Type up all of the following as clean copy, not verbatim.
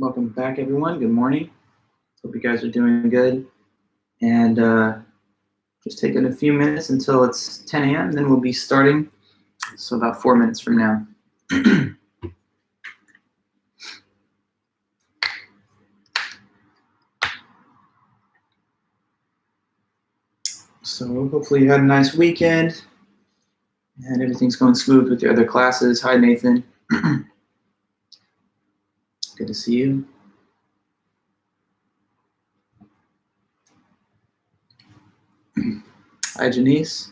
Welcome back, everyone. Good morning. Hope you guys are doing good. And just taking a few minutes until it's 10 a.m., then we'll be starting. So about 4 minutes from now. So hopefully you had a nice weekend and everything's going smooth with your other classes. Hi, Nathan. Good to see you. Hi, Janice.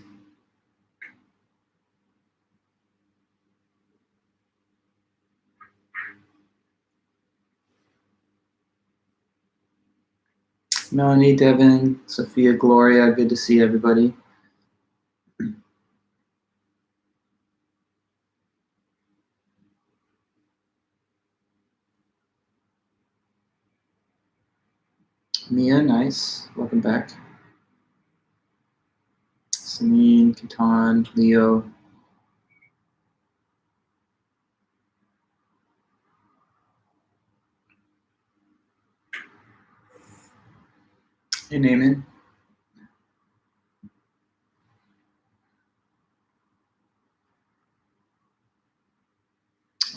Melanie, Devin, Sophia, Gloria, good to see everybody. Mia, nice. Welcome back. Celine, Katan, Leo. Hey, Naaman.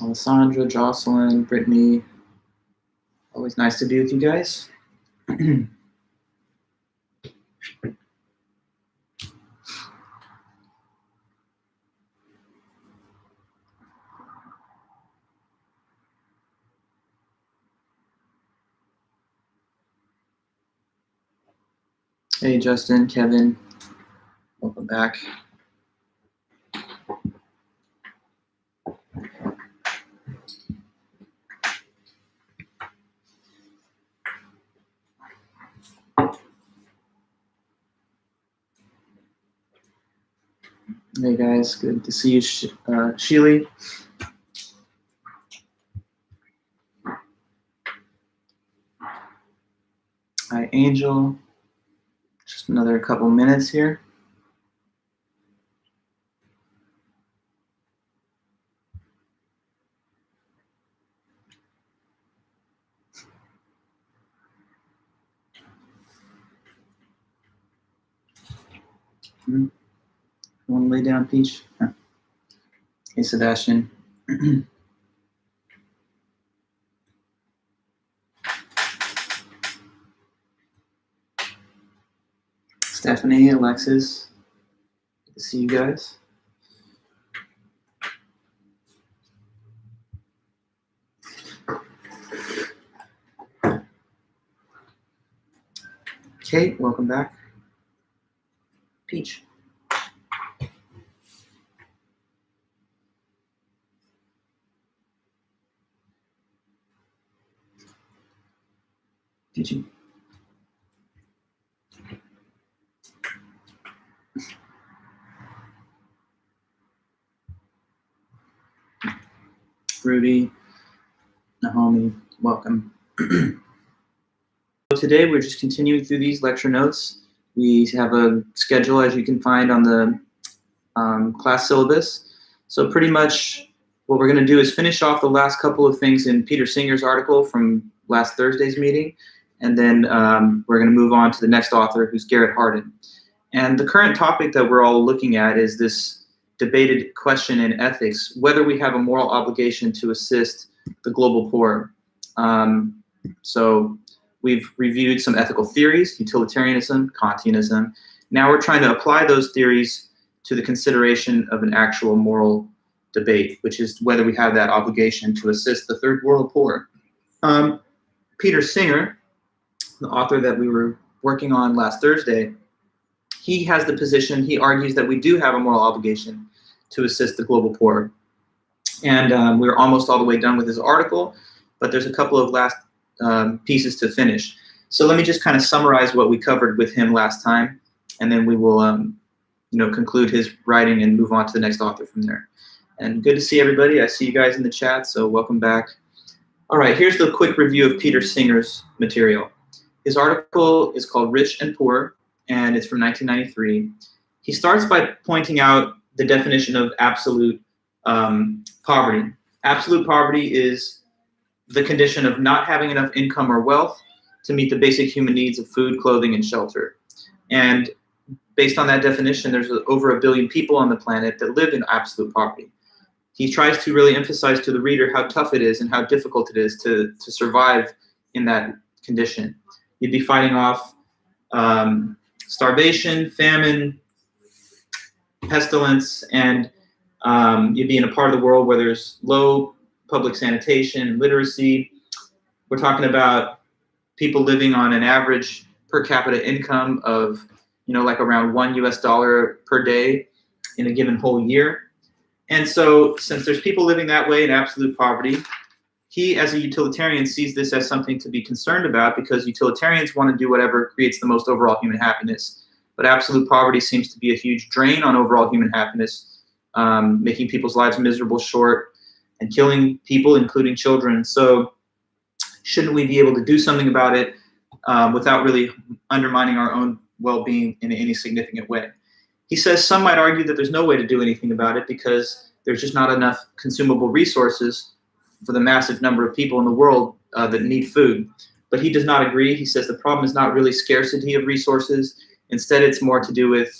Alessandra, Jocelyn, Brittany. Always nice to be with you guys. Hey, Justin, Kevin, welcome back. Hey guys, good to see you, Sheely. Hi, Angel. Just another couple minutes here. Want to lay down, Peach? Hey, Sebastian. Stephanie, Alexis, good to see you guys. Kate, welcome back. Peach. Peachy. Rudy, Naomi, welcome. Today we're just continuing through these lecture notes. We have a schedule, as you can find on the class syllabus. So pretty much what we're going to do is finish off the last couple of things in Peter Singer's article from last Thursday's meeting, and then we're going to move on to the next author, who's Garrett Harden. And the current topic that we're all looking at is this debated question in ethics, whether we have a moral obligation to assist the global poor. So we've reviewed some ethical theories, utilitarianism, Kantianism. Now we're trying to apply those theories to the consideration of an actual moral debate, which is whether we have that obligation to assist the third world poor. Peter Singer, the author that we were working on last Thursday, he has the position, he argues that we do have a moral obligation to assist the global poor. And we're almost all the way done with his article, but there's a couple of last pieces to finish. So let me just kind of summarize what we covered with him last time, and then we will conclude his writing and move on to the next author from there. And good to see everybody. I see you guys in the chat, so welcome back. All right, here's the quick review of Peter Singer's material. His article is called Rich and Poor, and it's from 1993. He starts by pointing out the definition of absolute poverty. Absolute poverty is the condition of not having enough income or wealth to meet the basic human needs of food, clothing, and shelter. And based on that definition, there's over 1 billion people on the planet that live in absolute poverty. He tries to really emphasize to the reader how tough it is and how difficult it is to survive in that condition. You'd be fighting off starvation, famine, pestilence, and you'd be in a part of the world where there's low public sanitation and literacy. We're talking about people living on an average per capita income of, like around $1 per day in a given whole year. And so since there's people living that way in absolute poverty, he, as a utilitarian, sees this as something to be concerned about, because utilitarians want to do whatever creates the most overall human happiness. But absolute poverty seems to be a huge drain on overall human happiness, making people's lives miserable, short, and killing people, including children. So shouldn't we be able to do something about it without really undermining our own well-being in any significant way? He says some might argue that there's no way to do anything about it because there's just not enough consumable resources for the massive number of people in the world that need food. But he does not agree. He says the problem is not really scarcity of resources. Instead, it's more to do with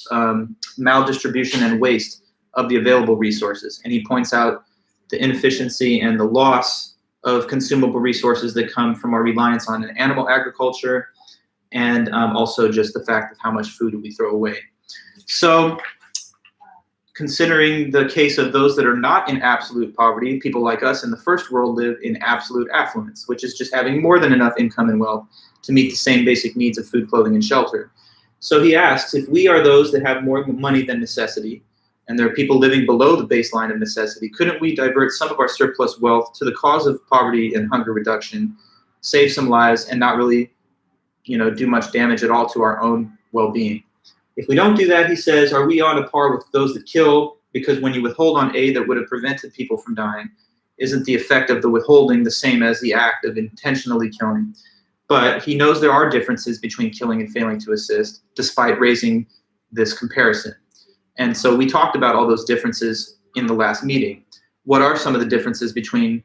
maldistribution and waste of the available resources. And he points out the inefficiency and the loss of consumable resources that come from our reliance on an animal agriculture, and also just the fact of how much food we throw away. So considering the case of those that are not in absolute poverty, people like us in the first world live in absolute affluence, which is just having more than enough income and wealth to meet the same basic needs of food, clothing, and shelter. So he asks, if we are those that have more money than necessity, and there are people living below the baseline of necessity, couldn't we divert some of our surplus wealth to the cause of poverty and hunger reduction, save some lives, and not really, do much damage at all to our own well-being? If we don't do that, he says, are we on a par with those that kill? Because when you withhold on aid that would have prevented people from dying, isn't the effect of the withholding the same as the act of intentionally killing? But he knows there are differences between killing and failing to assist, despite raising this comparison. And so we talked about all those differences in the last meeting. What are some of the differences between,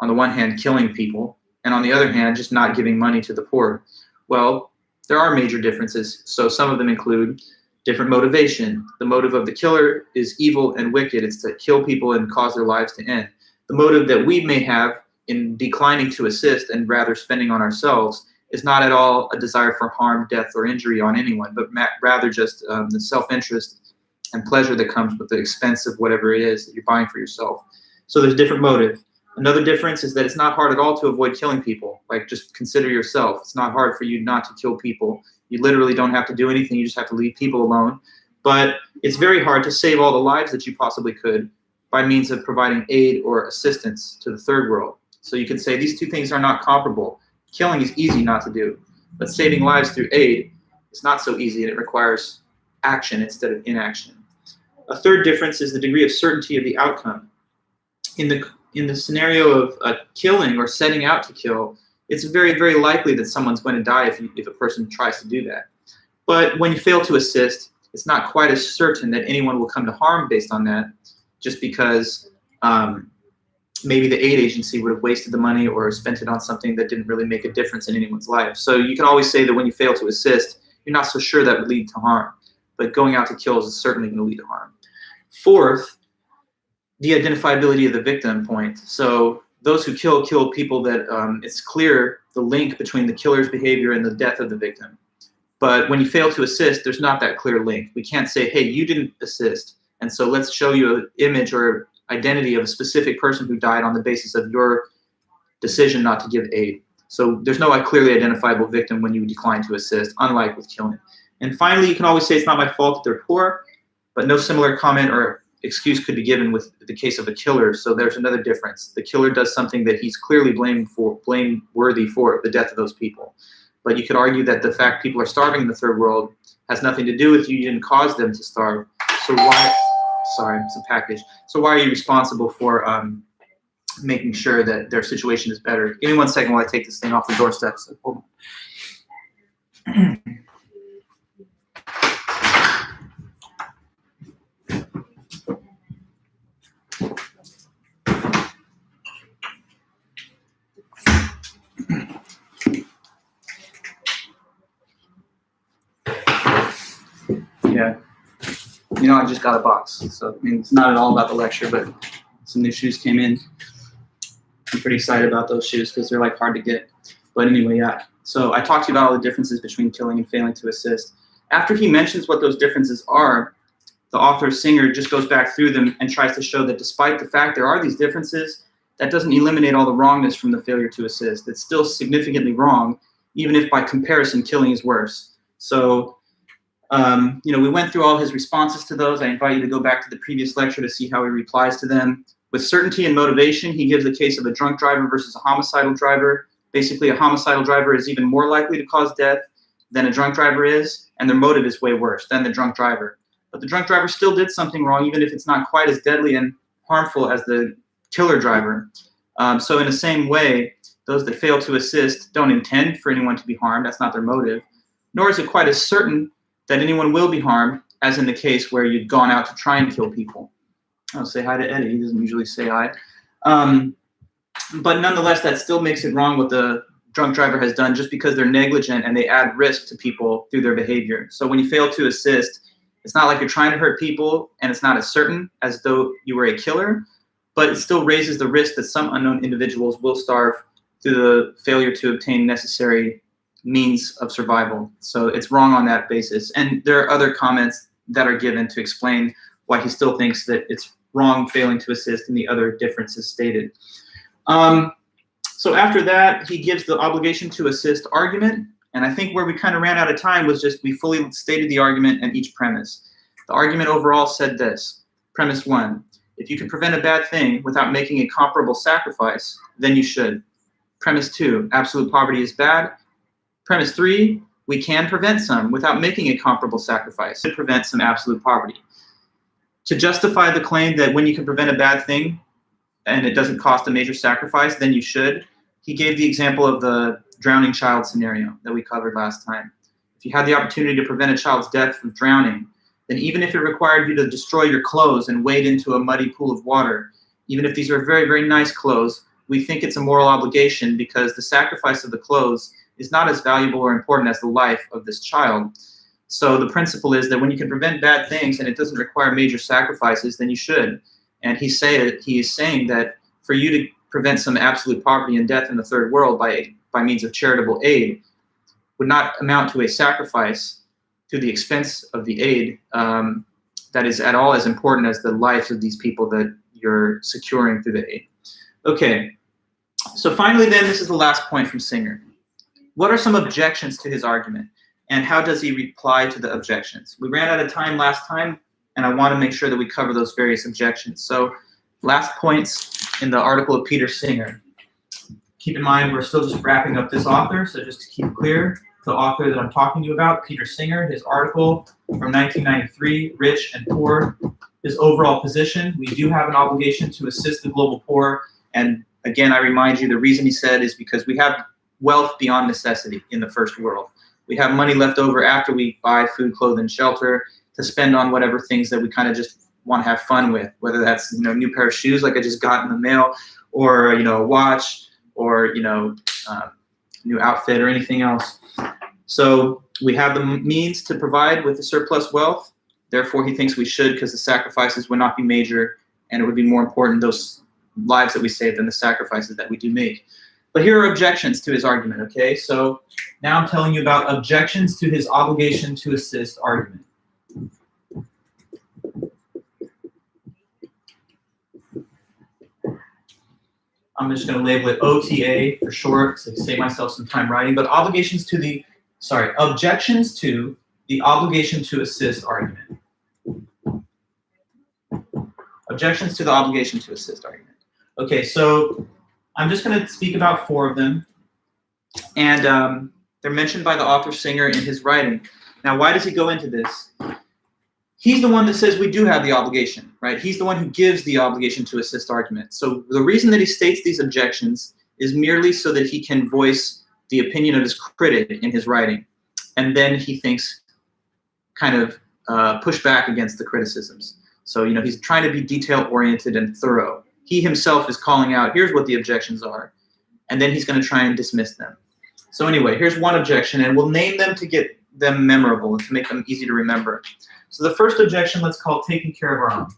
on the one hand, killing people, and on the other hand, just not giving money to the poor? Well, there are major differences. So some of them include different motivation. The motive of the killer is evil and wicked. It's to kill people and cause their lives to end. The motive that we may have in declining to assist and rather spending on ourselves is not at all a desire for harm, death, or injury on anyone, but rather just the self-interest and pleasure that comes with the expense of whatever it is that you're buying for yourself. So there's different motive. Another difference is that it's not hard at all to avoid killing people. Like, just consider yourself. It's not hard for you not to kill people. You literally don't have to do anything. You just have to leave people alone. But it's very hard to save all the lives that you possibly could by means of providing aid or assistance to the third world. So you could say these two things are not comparable. Killing is easy not to do, but saving lives through aid is not so easy, and it requires action instead of inaction. A third difference is the degree of certainty of the outcome. In the scenario of killing or setting out to kill, it's very, very likely that someone's going to die if a person tries to do that. But when you fail to assist, it's not quite as certain that anyone will come to harm based on that, just because maybe the aid agency would have wasted the money or spent it on something that didn't really make a difference in anyone's life. So you can always say that when you fail to assist, you're not so sure that would lead to harm, but going out to kill is certainly going to lead to harm. Fourth, the identifiability of the victim point. So those who kill people that it's clear the link between the killer's behavior and the death of the victim. But when you fail to assist, there's not that clear link. We can't say, hey, you didn't assist, and so let's show you an image or identity of a specific person who died on the basis of your decision not to give aid. So there's no clearly identifiable victim when you decline to assist, unlike with killing. And finally, you can always say it's not my fault that they're poor, but no similar comment or excuse could be given with the case of a killer. So there's another difference. The killer does something that he's clearly blameworthy for, the death of those people. But you could argue that the fact people are starving in the third world has nothing to do with you. You didn't cause them to starve. So why? Sorry, it's a package. So why are you responsible for making sure that their situation is better? Give me 1 second while I take this thing off the doorstep. So hold on. me know I just got a box. So, I mean, it's not at all about the lecture, but some new shoes came in. I'm pretty excited about those shoes because they're like hard to get. But anyway, yeah. So I talked to you about all the differences between killing and failing to assist. After he mentions what those differences are, the author Singer just goes back through them and tries to show that despite the fact there are these differences, that doesn't eliminate all the wrongness from the failure to assist. It's still significantly wrong, even if by comparison killing is worse. So, we went through all his responses to those. I invite you to go back to the previous lecture to see how he replies to them. With certainty and motivation, he gives the case of a drunk driver versus a homicidal driver. Basically, a homicidal driver is even more likely to cause death than a drunk driver is, and their motive is way worse than the drunk driver. But the drunk driver still did something wrong, even if it's not quite as deadly and harmful as the killer driver. So in the same way, those that fail to assist don't intend for anyone to be harmed. That's not their motive. Nor is it quite as certain that anyone will be harmed, as in the case where you'd gone out to try and kill people. I'll say hi to Eddie. He doesn't usually say hi. But nonetheless, that still makes it wrong what the drunk driver has done, just because they're negligent and they add risk to people through their behavior. So when you fail to assist, it's not like you're trying to hurt people, and it's not as certain as though you were a killer, but it still raises the risk that some unknown individuals will starve through the failure to obtain necessary means of survival. So it's wrong on that basis. And there are other comments that are given to explain why he still thinks that it's wrong failing to assist and the other differences stated. So after that, he gives the obligation to assist argument. And I think where we kind of ran out of time was just we fully stated the argument and each premise. The argument overall said this. Premise 1, if you can prevent a bad thing without making a comparable sacrifice, then you should. Premise 2, absolute poverty is bad. Premise 3, we can prevent some without making a comparable sacrifice to prevent some absolute poverty. To justify the claim that when you can prevent a bad thing and it doesn't cost a major sacrifice, then you should, he gave the example of the drowning child scenario that we covered last time. If you had the opportunity to prevent a child's death from drowning, then even if it required you to destroy your clothes and wade into a muddy pool of water, even if these are very, very nice clothes, we think it's a moral obligation because the sacrifice of the clothes is not as valuable or important as the life of this child. So the principle is that when you can prevent bad things and it doesn't require major sacrifices, then you should. And he is saying that for you to prevent some absolute poverty and death in the third world by means of charitable aid would not amount to a sacrifice to the expense of the aid that is at all as important as the lives of these people that you're securing through the aid. Okay, so finally then, this is the last point from Singer. What are some objections to his argument, and how does he reply to the objections? We ran out of time last time, and I want to make sure that we cover those various objections. So last points in the article of Peter Singer. Keep in mind, we're still just wrapping up this author, so just to keep clear, the author that I'm talking to you about, Peter Singer, his article from 1993, Rich and Poor, his overall position, we do have an obligation to assist the global poor, and again, I remind you, the reason he said is because we have wealth beyond necessity in the first world. We have money left over after we buy food, clothing, shelter to spend on whatever things that we kind of just want to have fun with, whether that's a new pair of shoes like I just got in the mail, or a watch, or new outfit or anything else. So we have the means to provide with the surplus wealth. Therefore, he thinks we should, because the sacrifices would not be major, and it would be more important, those lives that we save, than the sacrifices that we do make. But here are objections to his argument, okay? So now I'm telling you about objections to his obligation to assist argument. I'm just going to label it OTA for short to save myself some time writing, but objections to the obligation to assist argument. Objections to the obligation to assist argument. Okay, so I'm just going to speak about 4 of them, and they're mentioned by the author Singer in his writing. Now, why does he go into this? He's the one that says we do have the obligation, right? He's the one who gives the obligation to assist argument. So the reason that he states these objections is merely so that he can voice the opinion of his critic in his writing, and then he thinks kind of push back against the criticisms. So, he's trying to be detail-oriented and thorough. He himself is calling out, here's what the objections are, and then he's going to try and dismiss them. So anyway, here's one objection, and we'll name them to get them memorable and to make them easy to remember. So the first objection, let's call taking care of our own.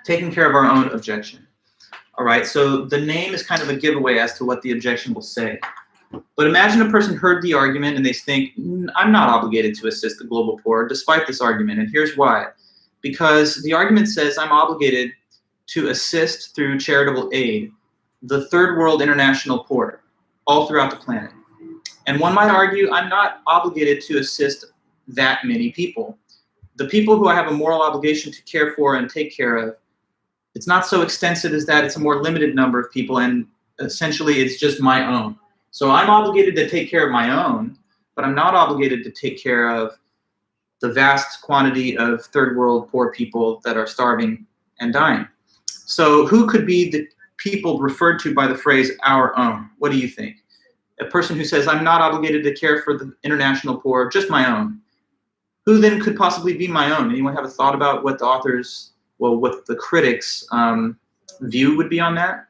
Taking care of our own objection. All right, so the name is kind of a giveaway as to what the objection will say. But imagine a person heard the argument and they think, I'm not obligated to assist the global poor despite this argument, and here's why. Because the argument says I'm obligated to assist through charitable aid the third world international poor all throughout the planet. And one might argue I'm not obligated to assist that many people. The people who I have a moral obligation to care for and take care of, it's not so extensive as that. It's a more limited number of people, and essentially it's just my own. So I'm obligated to take care of my own, but I'm not obligated to take care of the vast quantity of third world poor people that are starving and dying. So who could be the people referred to by the phrase our own? What do you think? A person who says, I'm not obligated to care for the international poor, just my own. Who then could possibly be my own? Anyone have a thought about what the authors, well, what the critics' view would be on that?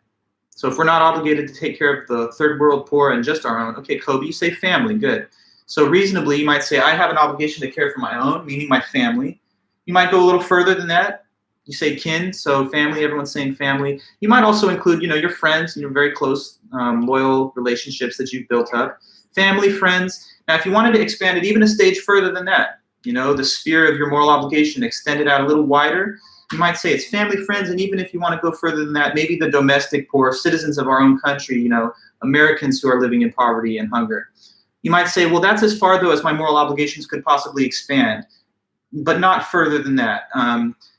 So if we're not obligated to take care of the third world poor and just our own, okay, Kobe, you say family, good. So reasonably, you might say, I have an obligation to care for my own, meaning my family. You might go a little further than that. You say kin, so family, everyone's saying family. You might also include, your friends, very close, loyal relationships that you've built up. Family, friends. Now, if you wanted to expand it even a stage further than that, the sphere of your moral obligation extended out a little wider, you might say it's family, friends, and even if you want to go further than that, maybe the domestic poor, citizens of our own country, Americans who are living in poverty and hunger. You might say, well, that's as far, though, as my moral obligations could possibly expand, but not further than that.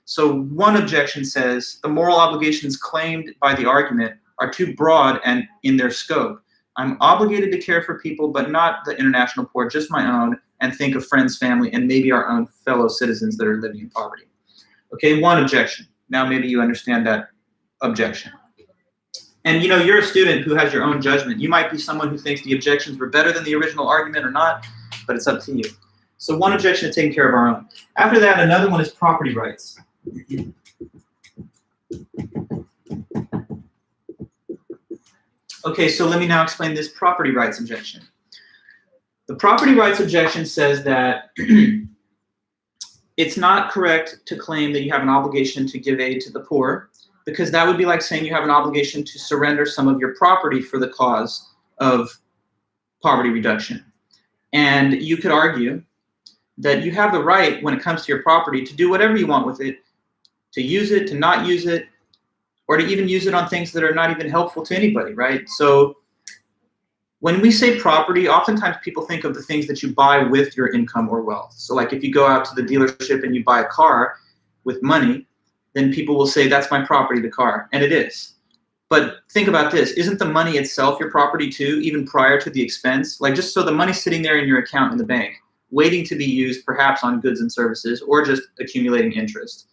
So one objection says the moral obligations claimed by the argument are too broad and in their scope. I'm obligated to care for people, but not the international poor, just my own, and think of friends, family, and maybe our own fellow citizens that are living in poverty. Okay, one objection. Now maybe you understand that objection. And you're a student who has your own judgment. You might be someone who thinks the objections were better than the original argument or not, but it's up to you. So one objection is taking care of our own. After that, another one is property rights. Okay, so let me now explain this property rights objection. The property rights objection says that it's not correct to claim that you have an obligation to give aid to the poor, because that would be like saying you have an obligation to surrender some of your property for the cause of poverty reduction. And you could argue that you have the right, when it comes to your property, to do whatever you want with it, to use it, to not use it, or to even use it on things that are not even helpful to anybody, right? So when we say property, oftentimes people think of the things that you buy with your income or wealth. So like if you go out to the dealership and you buy a car with money, then people will say, that's my property, the car, and it is. But think about this, isn't the money itself your property too, even prior to the expense? Like just so the money's sitting there in your account in the bank, waiting to be used perhaps on goods and services or just accumulating interest.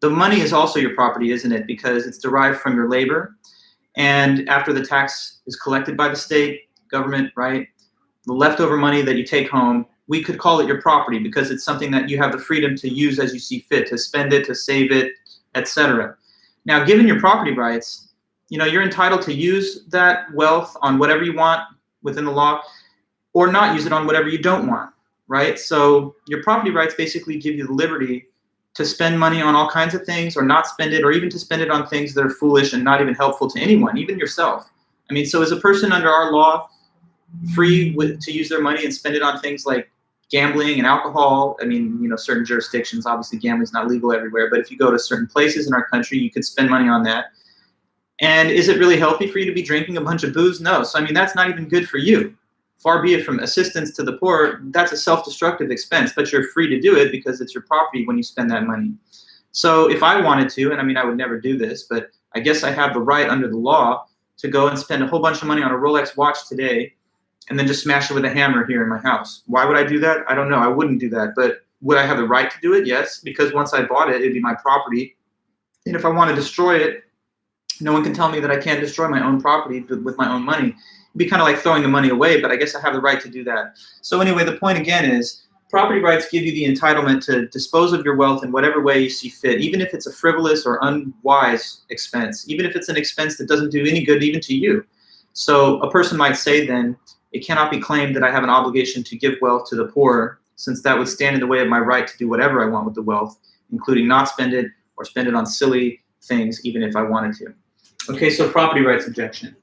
The money is also your property, isn't it? Because it's derived from your labor. And after the tax is collected by the state, government, right? The leftover money that you take home, we could call it your property because it's something that you have the freedom to use as you see fit, to spend it, to save it, etc. Now, given your property rights, you're entitled to use that wealth on whatever you want within the law or not use it on whatever you don't want, right? So your property rights basically give you the liberty to spend money on all kinds of things or not spend it, or even to spend it on things that are foolish and not even helpful to anyone, even yourself. I mean, so is a person under our law free to use their money and spend it on things like gambling and alcohol? I mean, certain jurisdictions, obviously gambling is not legal everywhere, but if you go to certain places in our country, you could spend money on that. And is it really healthy for you to be drinking a bunch of booze? No. So, I mean, that's not even good for you. Far be it from assistance to the poor, that's a self-destructive expense, but you're free to do it because it's your property when you spend that money. So if I wanted to, and I mean, I would never do this, but I guess I have the right under the law to go and spend a whole bunch of money on a Rolex watch today and then just smash it with a hammer here in my house. Why would I do that? I don't know. I wouldn't do that. But would I have the right to do it? Yes, because once I bought it, it'd be my property. And if I want to destroy it, no one can tell me that I can't destroy my own property with my own money. It'd be kind of like throwing the money away, but I guess I have the right to do that. So anyway, the point again is property rights give you the entitlement to dispose of your wealth in whatever way you see fit, even if it's a frivolous or unwise expense, even if it's an expense that doesn't do any good even to you. So a person might say then, it cannot be claimed that I have an obligation to give wealth to the poor, since that would stand in the way of my right to do whatever I want with the wealth, including not spend it or spend it on silly things, even if I wanted to. Okay, so property rights objection.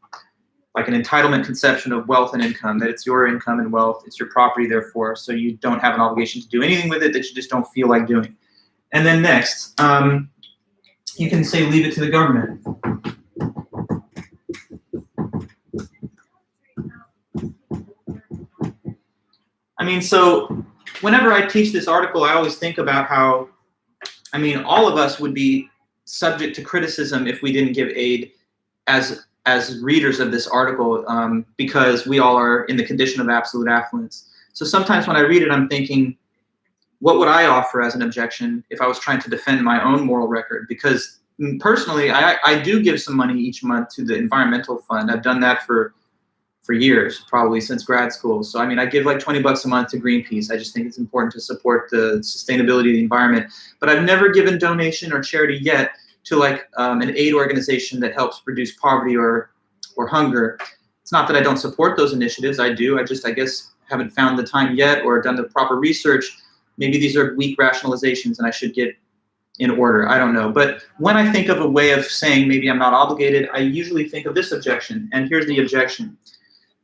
Like an entitlement conception of wealth and income, that it's your income and wealth, it's your property therefore, so you don't have an obligation to do anything with it that you just don't feel like doing. And then next, you can say leave it to the government. I mean, so whenever I teach this article, I always think about how, I mean, all of us would be subject to criticism if we didn't give aid as readers of this article, because we all are in the condition of absolute affluence. So sometimes when I read it, I'm thinking, what would I offer as an objection if I was trying to defend my own moral record? Because personally, I do give some money each month to the environmental fund. I've done that for years, probably since grad school. So I mean, I give like $20 a month to Greenpeace. I just think it's important to support the sustainability of the environment. But I've never given donation or charity yet to like an aid organization that helps reduce poverty or hunger. It's not that I don't support those initiatives. I do. I guess haven't found the time yet or done the proper research. Maybe these are weak rationalizations and I should get in order. I don't know. But when I think of a way of saying maybe I'm not obligated, I usually think of this objection. And here's the objection.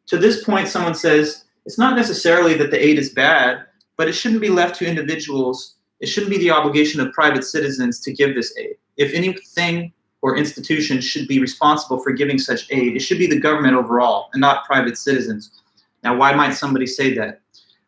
To this point, someone says, it's not necessarily that the aid is bad, but it shouldn't be left to individuals. It shouldn't be the obligation of private citizens to give this aid. If anything or institution should be responsible for giving such aid, it should be the government overall and not private citizens. Now, why might somebody say that?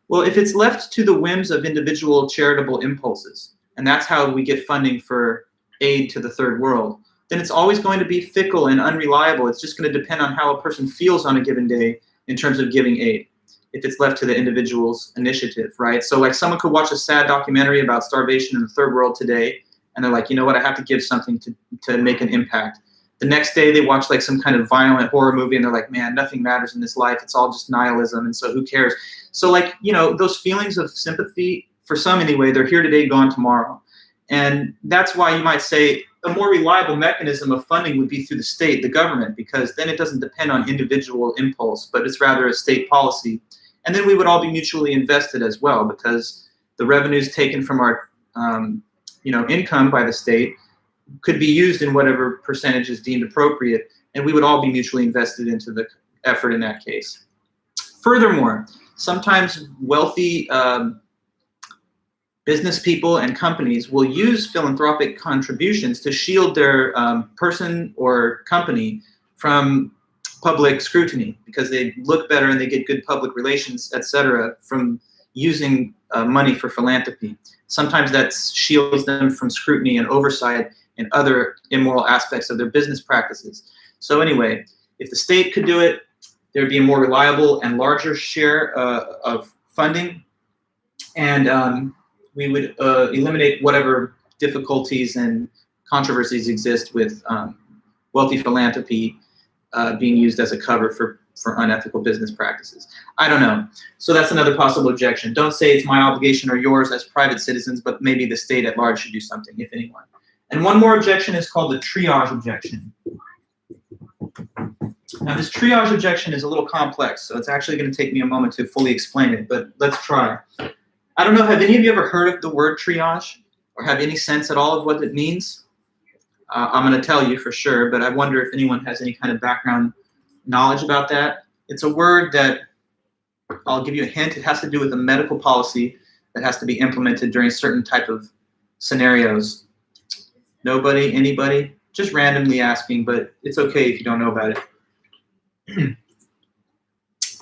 Well, if it's left to the whims of individual charitable impulses, and that's how we get funding for aid to the third world, then it's always going to be fickle and unreliable. It's just going to depend on how a person feels on a given day in terms of giving aid, if it's left to the individual's initiative, right? So like someone could watch a sad documentary about starvation in the third world today, and they're like, you know what, I have to give something to make an impact. The next day they watch like some kind of violent horror movie and they're like, man, nothing matters in this life. It's all just nihilism, and so who cares? So like, you know, those feelings of sympathy, for some anyway, they're here today, gone tomorrow. And that's why you might say a more reliable mechanism of funding would be through the state, the government, because then it doesn't depend on individual impulse, but it's rather a state policy. And then we would all be mutually invested as well, because the revenues taken from our income by the state could be used in whatever percentage is deemed appropriate, and we would all be mutually invested into the effort in that case. Furthermore, sometimes wealthy business people and companies will use philanthropic contributions to shield their person or company from public scrutiny, because they look better and they get good public relations, etc., from using money for philanthropy. Sometimes that shields them from scrutiny and oversight and other immoral aspects of their business practices. So anyway, if the state could do it, there'd be a more reliable and larger share of funding, and we would eliminate whatever difficulties and controversies exist with wealthy philanthropy being used as a cover for unethical business practices. I don't know. So that's another possible objection. Don't say it's my obligation or yours as private citizens, but maybe the state at large should do something, if anyone. And one more objection is called the triage objection. Now, this triage objection is a little complex, so it's actually going to take me a moment to fully explain it, but let's try. I don't know, have any of you ever heard of the word triage or have any sense at all of what it means? I'm going to tell you for sure, but I wonder if anyone has any kind of background knowledge about that. It's a word that, I'll give you a hint, it has to do with a medical policy that has to be implemented during certain type of scenarios. Nobody? Anybody? Just randomly asking, but it's okay if you don't know about it.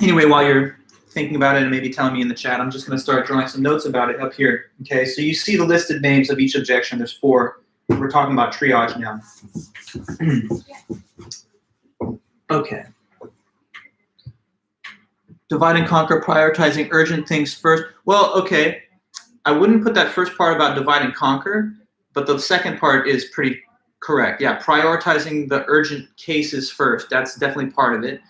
Anyway, while you're thinking about it and maybe telling me in the chat, I'm just going to start drawing some notes about it up here. Okay, so you see the listed names of each objection. There's 4. We're talking about triage now. Okay. Divide and conquer, prioritizing urgent things first. Well, okay, I wouldn't put that first part about divide and conquer, but the second part is pretty correct. Yeah, prioritizing the urgent cases first. That's definitely part of it.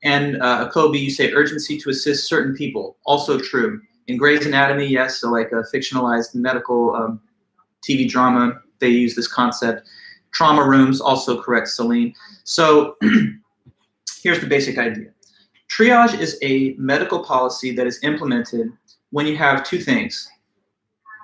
And Kobe, you say urgency to assist certain people. Also true. In Grey's Anatomy, yes, so like a fictionalized medical TV drama, they use this concept. Trauma rooms, also correct, Celine. So here's the basic idea. Triage is a medical policy that is implemented when you have two things: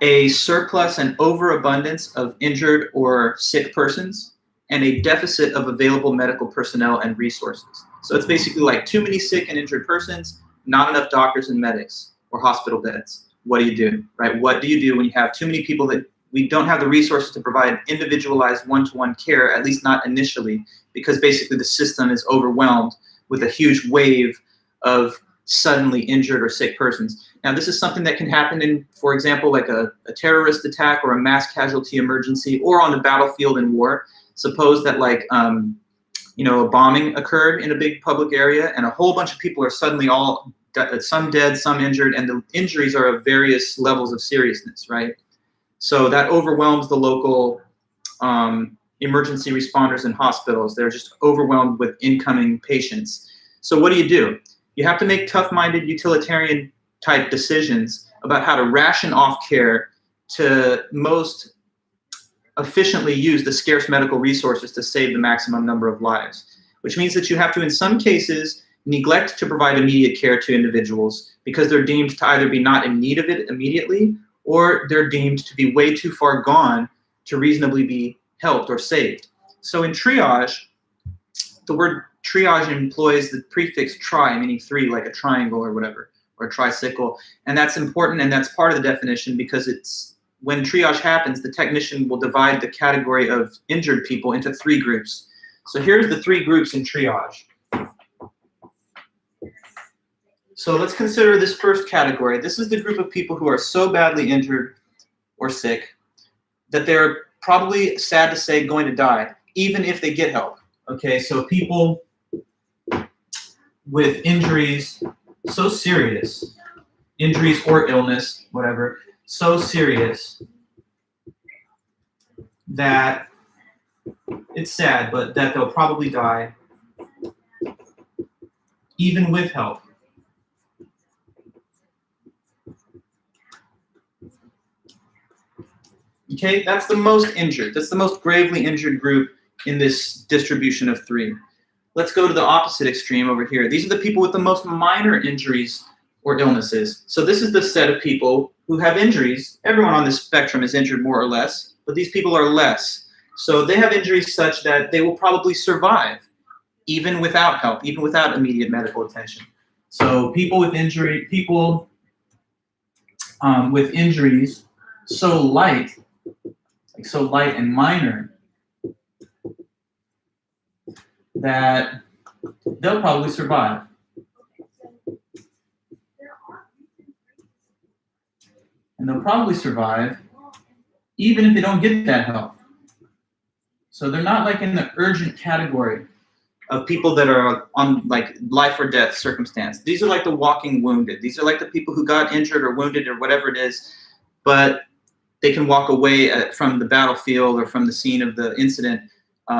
a surplus and overabundance of injured or sick persons, and a deficit of available medical personnel and resources. So it's basically like too many sick and injured persons, not enough doctors and medics or hospital beds. What do you do, right? What do you do when you have too many people that we don't have the resources to provide individualized one-to-one care, at least not initially, because basically the system is overwhelmed with a huge wave of suddenly injured or sick persons. Now, this is something that can happen in, for example, like a terrorist attack or a mass casualty emergency, or on the battlefield in war. Suppose that like, a bombing occurred in a big public area and a whole bunch of people are suddenly all, some dead, some injured, and the injuries are of various levels of seriousness, right? So that overwhelms the local emergency responders and hospitals. They're just overwhelmed with incoming patients. So what do? You have to make tough-minded utilitarian type decisions about how to ration off care to most efficiently use the scarce medical resources to save the maximum number of lives, which means that you have to, in some cases, neglect to provide immediate care to individuals because they're deemed to either be not in need of it immediately, or they're deemed to be way too far gone to reasonably be helped or saved. So in triage, the word triage employs the prefix tri, meaning three, like a triangle or whatever, or a tricycle. And that's important, and that's part of the definition, because it's when triage happens, the technician will divide the category of injured people into three groups. So here's the three groups in triage. So let's consider this first category. This is the group of people who are so badly injured or sick that they're probably, sad to say, going to die, even if they get help. Okay, so people with injuries so serious, injuries or illness, whatever, so serious that it's sad, but that they'll probably die even with help. Okay, that's the most injured. That's the most gravely injured group in this distribution of three. Let's go to the opposite extreme over here. These are the people with the most minor injuries or illnesses. So this is the set of people who have injuries. Everyone on this spectrum is injured more or less, but these people are less. So they have injuries such that they will probably survive even without help, even without immediate medical attention. So people with with injuries so light and minor that they'll probably survive. And they'll probably survive even if they don't get that help. So they're not like in the urgent category of people that are on like life or death circumstance. These are like the walking wounded. These are like the people who got injured or wounded or whatever it is, but they can walk away from the battlefield or from the scene of the incident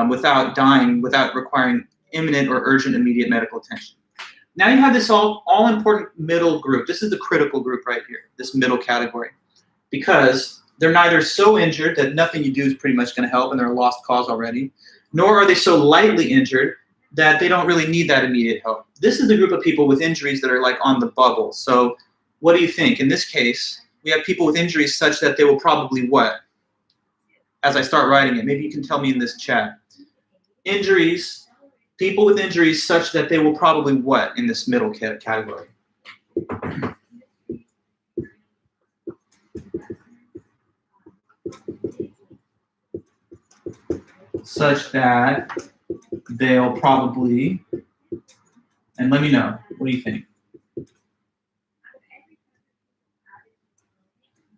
without dying, without requiring imminent or urgent immediate medical attention. Now you have this all important middle group. This is the critical group right here, this middle category, because they're neither so injured that nothing you do is pretty much going to help and they're a lost cause already, nor are they so lightly injured that they don't really need that immediate help. This is the group of people with injuries that are like on the bubble. So what do you think? In this case, we have people with injuries such that they will probably what? As I start writing it, maybe you can tell me in this chat. Injuries, people with injuries such that they will probably what in this middle category? Such that they'll probably, and let me know, what do you think?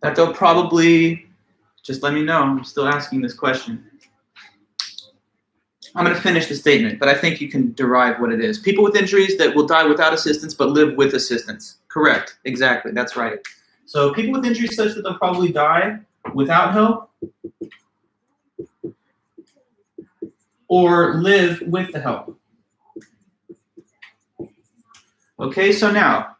That they'll probably, just let me know, I'm still asking this question. I'm going to finish the statement, but I think you can derive what it is. People with injuries that will die without assistance but live with assistance. Correct, exactly, that's right. So people with injuries such that they'll probably die without help or live with the help. Okay, so now,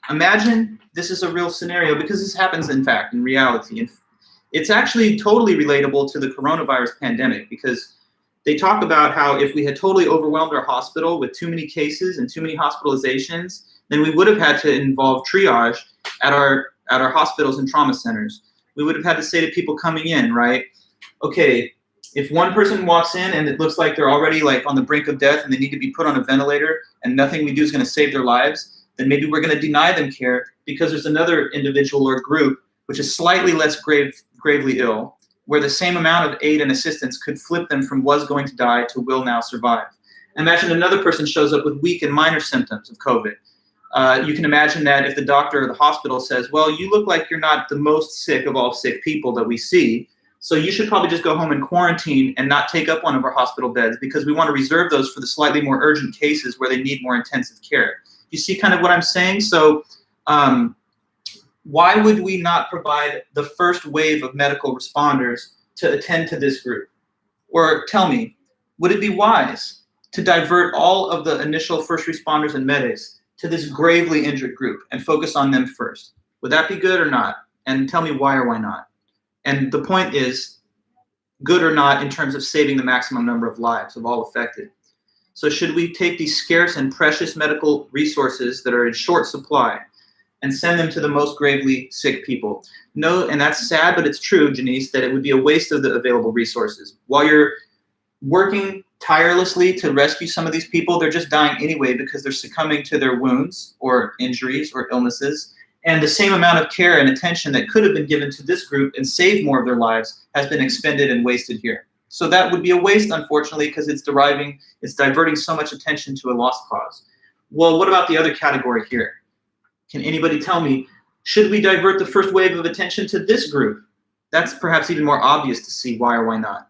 imagine this is a real scenario because this happens, in fact, in reality. And it's actually totally relatable to the coronavirus pandemic because they talk about how if we had totally overwhelmed our hospital with too many cases and too many hospitalizations, then we would have had to involve triage at our hospitals and trauma centers. We would have had to say to people coming in, right, okay, if one person walks in and it looks like they're already like on the brink of death and they need to be put on a ventilator and nothing we do is going to save their lives, then maybe we're going to deny them care because there's another individual or group which is slightly less gravely ill, where the same amount of aid and assistance could flip them from was going to die to will now survive. Imagine another person shows up with weak and minor symptoms of COVID. You can imagine that if the doctor or the hospital says, well, you look like you're not the most sick of all sick people that we see, so you should probably just go home and quarantine and not take up one of our hospital beds because we want to reserve those for the slightly more urgent cases where they need more intensive care. You see kind of what I'm saying? So why would we not provide the first wave of medical responders to attend to this group? Or tell me, would it be wise to divert all of the initial first responders and medics to this gravely injured group and focus on them first? Would that be good or not? And tell me why or why not. And the point is, good or not in terms of saving the maximum number of lives of all affected. So should we take these scarce and precious medical resources that are in short supply and send them to the most gravely sick people? No, and that's sad, but it's true, Janice, that it would be a waste of the available resources. While you're working tirelessly to rescue some of these people, they're just dying anyway because they're succumbing to their wounds or injuries or illnesses. And the same amount of care and attention that could have been given to this group and saved more of their lives has been expended and wasted here. So that would be a waste, unfortunately, because it's diverting so much attention to a lost cause. Well, what about the other category here? Can anybody tell me, should we divert the first wave of attention to this group? That's perhaps even more obvious to see why or why not.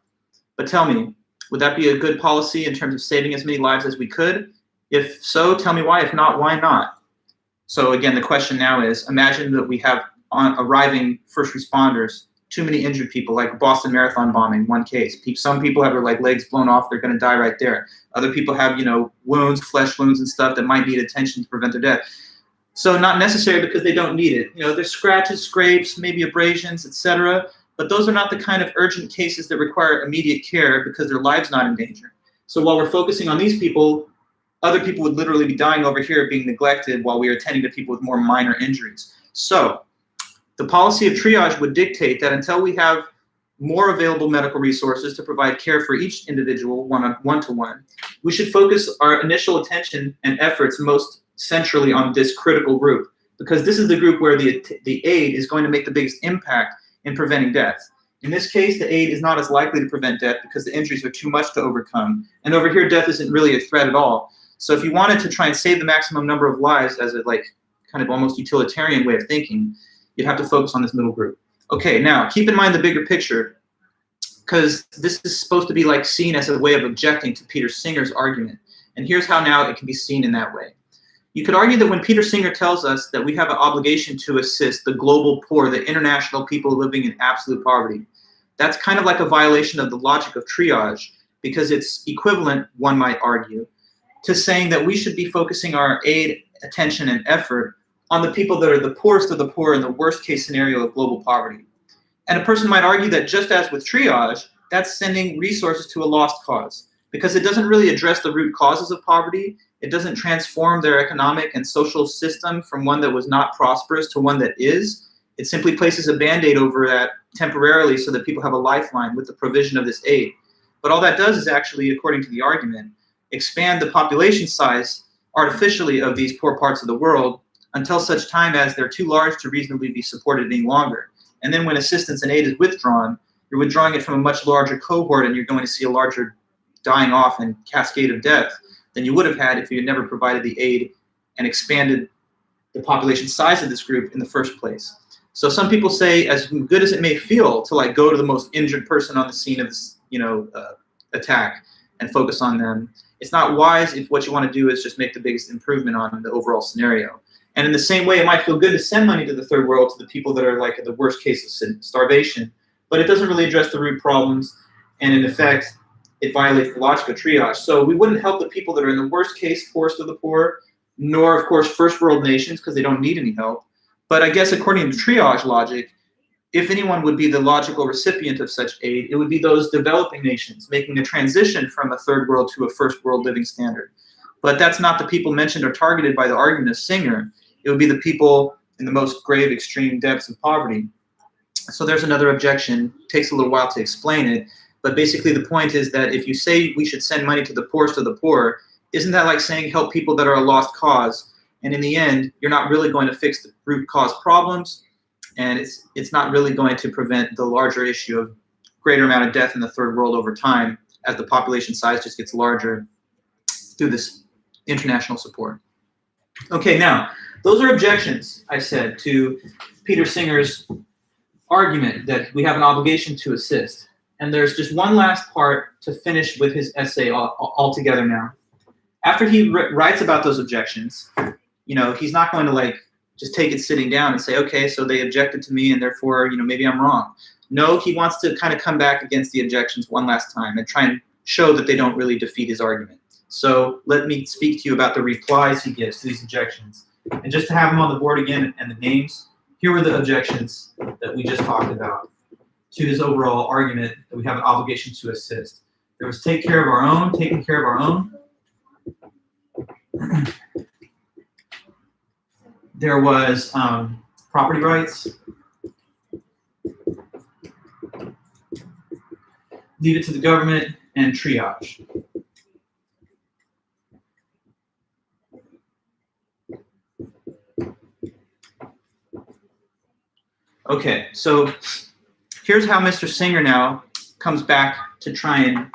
But tell me, would that be a good policy in terms of saving as many lives as we could? If so, tell me why. If not, why not? So again, the question now is, imagine that we have arriving first responders, too many injured people, like Boston Marathon bombing, one case. Some people have their legs blown off, they're gonna die right there. Other people have, wounds, flesh wounds and stuff that might need attention to prevent their death. So not necessary because they don't need it. There's scratches, scrapes, maybe abrasions, etc. But those are not the kind of urgent cases that require immediate care because their lives not in danger. So while we're focusing on these people, other people would literally be dying over here being neglected while we are attending to people with more minor injuries. So the policy of triage would dictate that until we have more available medical resources to provide care for each individual one-to-one, we should focus our initial attention and efforts most centrally on this critical group, because this is the group where the aid is going to make the biggest impact in preventing death. In this case, the aid is not as likely to prevent death because the injuries are too much to overcome. And over here, death isn't really a threat at all. So if you wanted to try and save the maximum number of lives as a kind of almost utilitarian way of thinking, you'd have to focus on this middle group. Okay, now keep in mind the bigger picture, because this is supposed to be seen as a way of objecting to Peter Singer's argument. And here's how now it can be seen in that way. You could argue that when Peter Singer tells us that we have an obligation to assist the global poor, the international people living in absolute poverty, that's kind of like a violation of the logic of triage, because it's equivalent, one might argue, to saying that we should be focusing our aid, attention, and effort on the people that are the poorest of the poor in the worst case scenario of global poverty. And a person might argue that just as with triage, that's sending resources to a lost cause, because it doesn't really address the root causes of poverty. It doesn't transform their economic and social system from one that was not prosperous to one that is. It simply places a Band-Aid over that temporarily so that people have a lifeline with the provision of this aid. But all that does is actually, according to the argument, expand the population size artificially of these poor parts of the world until such time as they're too large to reasonably be supported any longer. And then when assistance and aid is withdrawn, you're withdrawing it from a much larger cohort, and you're going to see a larger dying off and cascade of death than you would have had if you had never provided the aid and expanded the population size of this group in the first place. So some people say, as good as it may feel to go to the most injured person on the scene of this, attack and focus on them, it's not wise if what you want to do is just make the biggest improvement on the overall scenario. And in the same way, it might feel good to send money to the third world, to the people that are at the worst case of starvation, but it doesn't really address the root problems, and in effect, it violates the logic of triage. So we wouldn't help the people that are in the worst case, poorest of the poor, nor, of course, first world nations, because they don't need any help. But I guess according to triage logic, if anyone would be the logical recipient of such aid, it would be those developing nations making a transition from a third world to a first world living standard. But that's not the people mentioned or targeted by the argument of Singer. It would be the people in the most grave extreme depths of poverty. So there's another objection. It takes a little while to explain it. But basically the point is that if you say we should send money to the poorest of the poor, isn't that like saying help people that are a lost cause? And in the end, you're not really going to fix the root cause problems. And it's not really going to prevent the larger issue of greater amount of death in the third world over time as the population size just gets larger through this international support. Okay, now, those are objections, I said, to Peter Singer's argument that we have an obligation to assist. And there's just one last part to finish with his essay altogether now. After he writes about those objections, he's not going to like just take it sitting down and say, okay, so they objected to me and therefore, maybe I'm wrong. No, he wants to kind of come back against the objections one last time and try and show that they don't really defeat his argument. So let me speak to you about the replies he gives to these objections. And just to have them on the board again and the names, here were the objections that we just talked about to his overall argument that we have an obligation to assist. There was taking care of our own. There was property rights. Leave it to the government, and triage. Okay, so here's how Mr. Singer now comes back to try and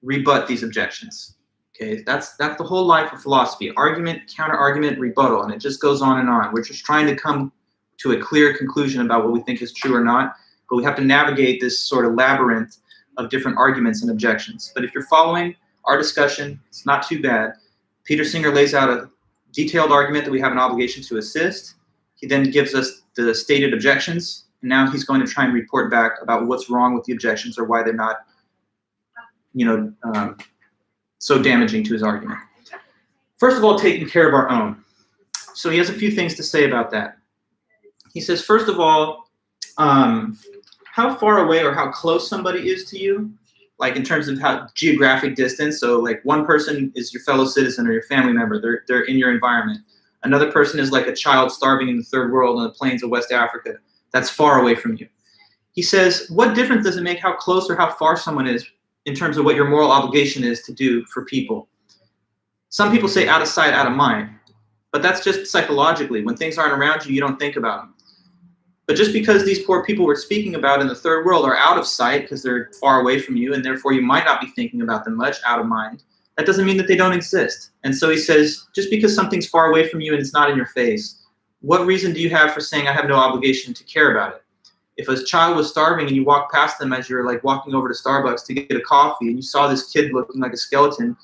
rebut these objections. Okay, that's the whole life of philosophy: argument, counter-argument, rebuttal, and it just goes on and on. We're just trying to come to a clear conclusion about what we think is true or not, but we have to navigate this sort of labyrinth of different arguments and objections. But if you're following our discussion, it's not too bad. Peter Singer lays out a detailed argument that we have an obligation to assist. He then gives us the stated objections, and now he's going to try and report back about what's wrong with the objections or why they're not, so damaging to his argument. First of all, taking care of our own. So he has a few things to say about that. He says, first of all, how far away or how close somebody is to you, like in terms of how geographic distance. So like one person is your fellow citizen or your family member. They're in your environment. Another person is like a child starving in the third world on the plains of West Africa. That's far away from you. He says, what difference does it make how close or how far someone is in terms of what your moral obligation is to do for people? Some people say out of sight, out of mind, but that's just psychologically. When things aren't around you, you don't think about them. But just because these poor people we're speaking about in the third world are out of sight because they're far away from you and therefore you might not be thinking about them much, out of mind, that doesn't mean that they don't exist. And so he says, just because something's far away from you and it's not in your face, what reason do you have for saying I have no obligation to care about it? If a child was starving and you walk past them as you're like walking over to Starbucks to get a coffee and you saw this kid looking like a skeleton,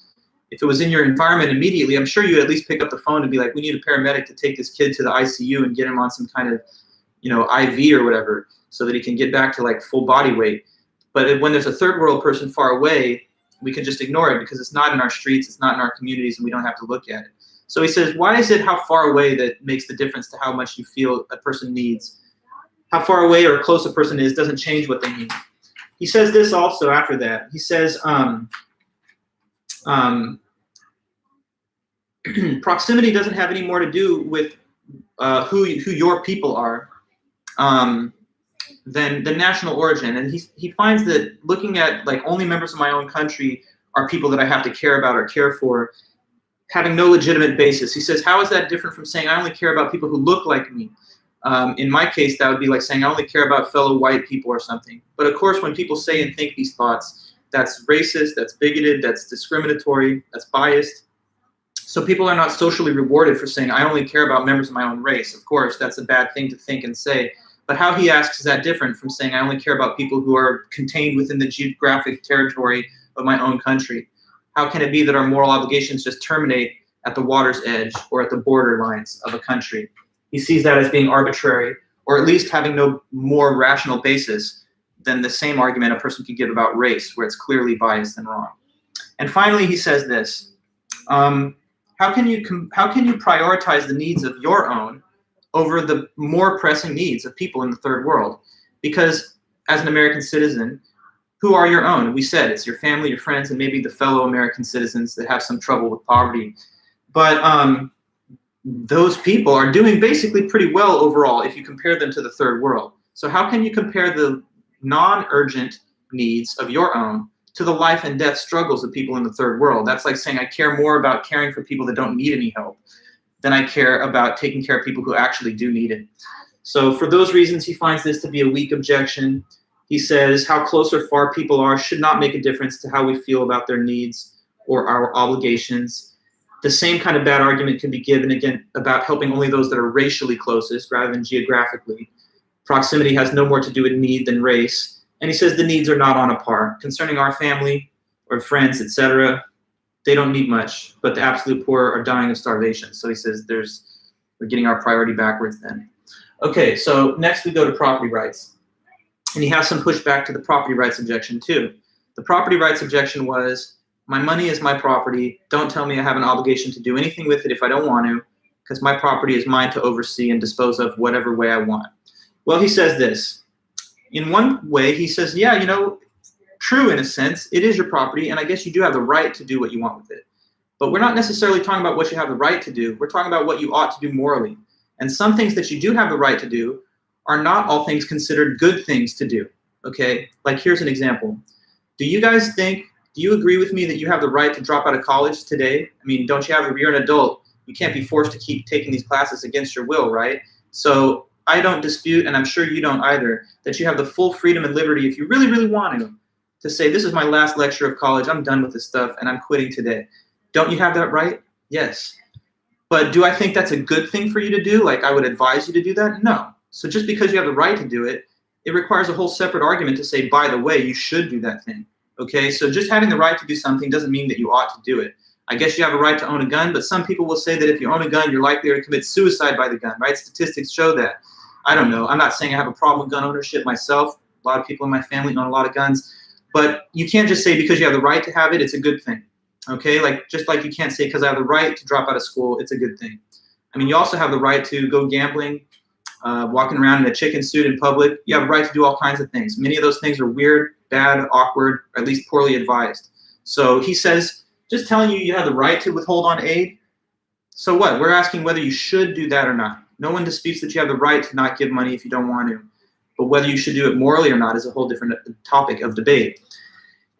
if it was in your environment immediately, I'm sure you'd at least pick up the phone and be like, we need a paramedic to take this kid to the ICU and get him on some kind of, IV or whatever so that he can get back to like full body weight. But when there's a third world person far away, we can just ignore it because it's not in our streets, it's not in our communities, and we don't have to look at it. So he says, why is it how far away that makes the difference to how much you feel a person needs? How far away or close a person is doesn't change what they need. He says this also after that. He says, proximity doesn't have any more to do with who your people are than national origin. And he finds that looking at like only members of my own country are people that I have to care about or care for, having no legitimate basis. He says, how is that different from saying I only care about people who look like me? In my case, that would be like saying I only care about fellow white people or something. But of course, when people say and think these thoughts, that's racist, that's bigoted, that's discriminatory, that's biased. So people are not socially rewarded for saying I only care about members of my own race. Of course, that's a bad thing to think and say. But how, he asks, is that different from saying I only care about people who are contained within the geographic territory of my own country? How can it be that our moral obligations just terminate at the water's edge or at the border lines of a country? He sees that as being arbitrary, or at least having no more rational basis than the same argument a person could give about race, where it's clearly biased and wrong. And finally, he says this: how can you prioritize the needs of your own over the more pressing needs of people in the third world. Because as an American citizen, who are your own? We said it's your family, your friends, and maybe the fellow American citizens that have some trouble with poverty. But those people are doing basically pretty well overall if you compare them to the third world. So how can you compare the non-urgent needs of your own to the life and death struggles of people in the third world? That's like saying I care more about caring for people that don't need any help than I care about taking care of people who actually do need it. So for those reasons, he finds this to be a weak objection. He says how close or far people are should not make a difference to how we feel about their needs or our obligations. The same kind of bad argument can be given again about helping only those that are racially closest rather than geographically. Proximity has no more to do with need than race. And he says the needs are not on a par. Concerning our family or friends, etc., they don't need much, but the absolute poor are dying of starvation. So he says we're getting our priority backwards then. Okay, so next we go to property rights. And he has some pushback to the property rights objection too. The property rights objection was, my money is my property. Don't tell me I have an obligation to do anything with it if I don't want to, because my property is mine to oversee and dispose of whatever way I want. Well, he says this. In one way, he says, yeah, true in a sense, it is your property, and I guess you do have the right to do what you want with it. But we're not necessarily talking about what you have the right to do. We're talking about what you ought to do morally. And some things that you do have the right to do are not all things considered good things to do, okay? Like here's an example. Do you agree with me that you have the right to drop out of college today? I mean, don't you have, if you're an adult, you can't be forced to keep taking these classes against your will, right? So I don't dispute, and I'm sure you don't either, that you have the full freedom and liberty, if you really, really want to say, this is my last lecture of college, I'm done with this stuff, and I'm quitting today. Don't you have that right? Yes. But do I think that's a good thing for you to do? Like I would advise you to do that? No. So just because you have the right to do it, it requires a whole separate argument to say, by the way, you should do that thing. Okay, so just having the right to do something doesn't mean that you ought to do it. I guess you have a right to own a gun, but some people will say that if you own a gun, you're likely to commit suicide by the gun, right? Statistics show that. I don't know. I'm not saying I have a problem with gun ownership myself. A lot of people in my family own a lot of guns. But you can't just say because you have the right to have it, it's a good thing. Okay, just like you can't say because I have the right to drop out of school, it's a good thing. I mean, you also have the right to go gambling, walking around in a chicken suit in public. You have a right to do all kinds of things. Many of those things are weird, bad, awkward, or at least poorly advised. So he says, just telling you have the right to withhold on aid. So what? We're asking whether you should do that or not. No one disputes that you have the right to not give money if you don't want to. But whether you should do it morally or not is a whole different topic of debate.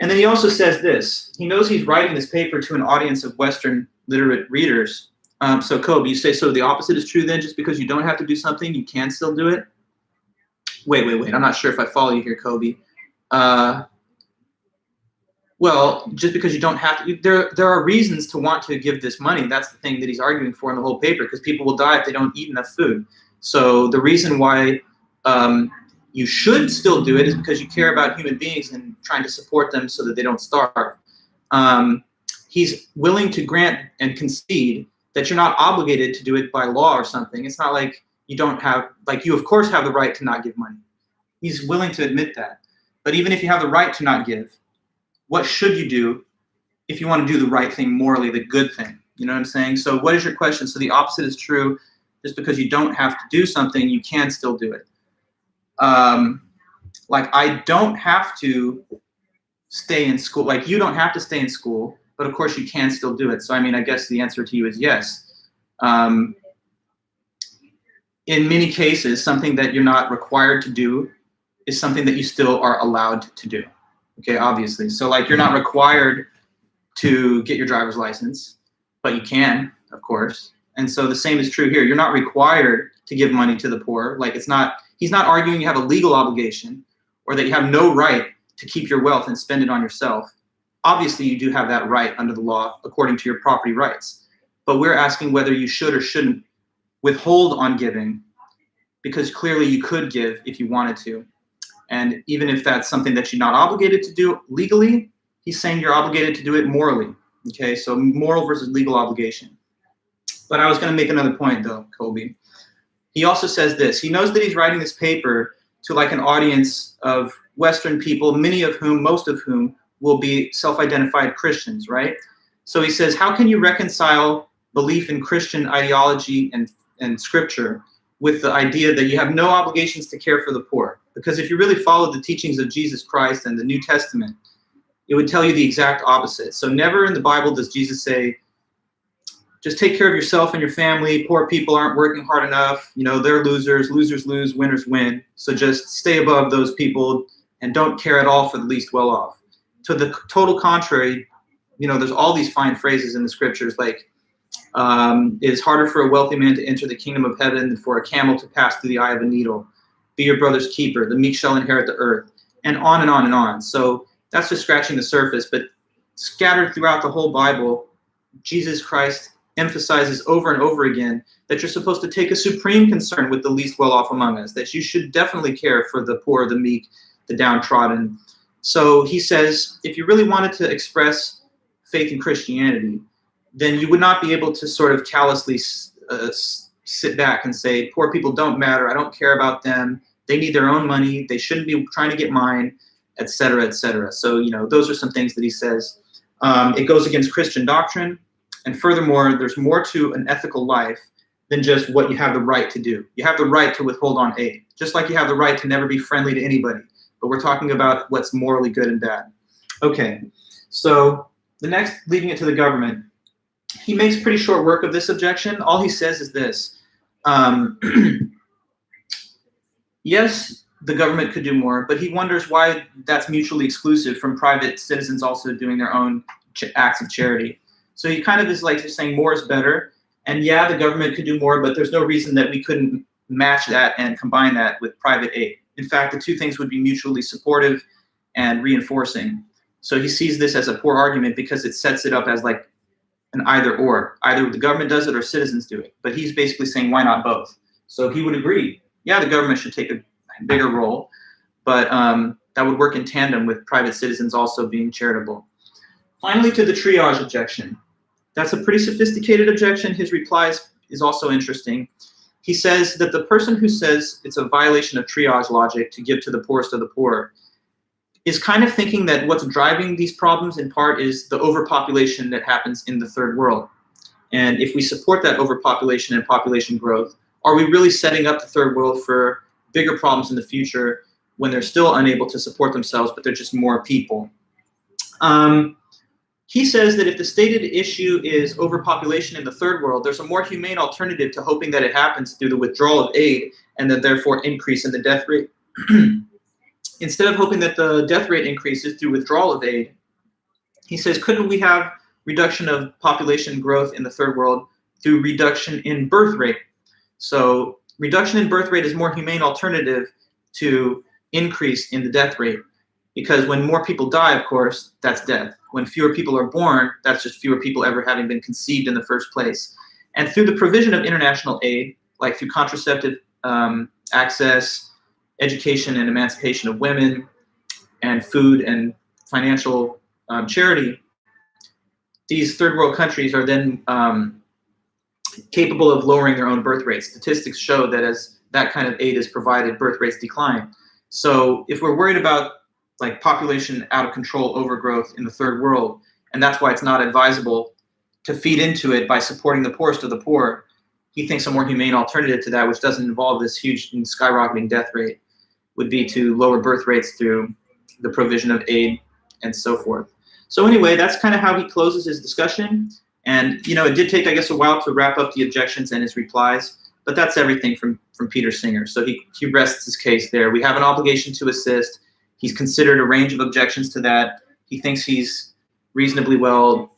And then he also says this. He knows he's writing this paper to an audience of Western literate readers. So Kobe, you say, so the opposite is true then? Just because you don't have to do something, you can still do it? Wait. I'm not sure if I follow you here, Kobe. Well, just because you don't have to, there are reasons to want to give this money. That's the thing that he's arguing for in the whole paper, because people will die if they don't eat enough food. So the reason why you should still do it is because you care about human beings and trying to support them so that they don't starve. He's willing to grant and concede that you're not obligated to do it by law or something. It's not like you don't have, like you of course have the right to not give money. He's willing to admit that. But even if you have the right to not give, what should you do if you want to do the right thing morally, the good thing? You know what I'm saying? So what is your question? So the opposite is true. Just because you don't have to do something, you can still do it. Like I don't have to stay in school. Like you don't have to stay in school, but of course you can still do it. So I mean, I guess the answer to you is yes. In many cases, something that you're not required to do is something that you still are allowed to do. Okay, obviously. So like you're not required to get your driver's license, but you can, of course. And so the same is true here. You're not required to give money to the poor. Like he's not arguing you have a legal obligation or that you have no right to keep your wealth and spend it on yourself. Obviously, you do have that right under the law according to your property rights. But we're asking whether you should or shouldn't withhold on giving, because clearly you could give if you wanted to. And even if that's something that you're not obligated to do legally, he's saying you're obligated to do it morally. Okay, so moral versus legal obligation. But I was going to make another point though, Kobe. He also says this. He knows that he's writing this paper to like an audience of Western people, most of whom will be self-identified Christians, right? So he says, how can you reconcile belief in Christian ideology and scripture with the idea that you have no obligations to care for the poor. Because if you really follow the teachings of Jesus Christ and the New Testament, it would tell you the exact opposite. So never in the Bible does Jesus say, just take care of yourself and your family. Poor people aren't working hard enough. You know, they're losers. Losers lose, winners win. So just stay above those people and don't care at all for the least well-off. To the total contrary, you know, there's all these fine phrases in the scriptures like, it is harder for a wealthy man to enter the kingdom of heaven than for a camel to pass through the eye of a needle. Be your brother's keeper. The meek shall inherit the earth. And on and on and on. So that's just scratching the surface. But scattered throughout the whole Bible, Jesus Christ emphasizes over and over again that you're supposed to take a supreme concern with the least well-off among us, that you should definitely care for the poor, the meek, the downtrodden. So he says, if you really wanted to express faith in Christianity, then you would not be able to sort of callously sit back and say, poor people don't matter, I don't care about them, they need their own money, they shouldn't be trying to get mine, etc., etc. So, you know, those are some things that he says. It goes against Christian doctrine. And furthermore, there's more to an ethical life than just what you have the right to do. You have the right to withhold on aid, just like you have the right to never be friendly to anybody. But we're talking about what's morally good and bad. Okay, so the next, leaving it to the government, he makes pretty short work of this objection. All he says is this. Yes, the government could do more, but he wonders why that's mutually exclusive from private citizens also doing their own acts of charity. So he kind of is like just saying more is better. And yeah, the government could do more, but there's no reason that we couldn't match that and combine that with private aid. In fact, the two things would be mutually supportive and reinforcing. So he sees this as a poor argument because it sets it up as like an either or. Either the government does it or citizens do it. But he's basically saying, why not both? So he would agree, yeah, the government should take a bigger role, but that would work in tandem with private citizens also being charitable. Finally, to the triage objection. That's a pretty sophisticated objection. His replies is also interesting. He says that the person who says it's a violation of triage logic to give to the poorest of the poor is kind of thinking that what's driving these problems in part is the overpopulation that happens in the third world. And if we support that overpopulation and population growth, are we really setting up the third world for bigger problems in the future when they're still unable to support themselves, but they're just more people? He says that if the stated issue is overpopulation in the third world, there's a more humane alternative to hoping that it happens through the withdrawal of aid and then therefore increase in the death rate. Instead of hoping that the death rate increases through withdrawal of aid, he says, couldn't we have reduction of population growth in the third world through reduction in birth rate? So reduction in birth rate is more humane alternative to increase in the death rate. Because when more people die, of course, that's death. When fewer people are born, that's just fewer people ever having been conceived in the first place. And through the provision of international aid, like through contraceptive access, education and emancipation of women, and food and financial charity, these third world countries are then capable of lowering their own birth rates. Statistics show that as that kind of aid is provided, birth rates decline. So if we're worried about like population out of control overgrowth in the third world, and that's why it's not advisable to feed into it by supporting the poorest of the poor, he thinks a more humane alternative to that, which doesn't involve this huge and skyrocketing death rate, would be to lower birth rates through the provision of aid and so forth. So anyway, that's kind of how he closes his discussion. And, you know, it did take, I guess, a while to wrap up the objections and his replies, but that's everything from Peter Singer. So he rests his case there. We have an obligation to assist. He's considered a range of objections to that. He thinks he's reasonably well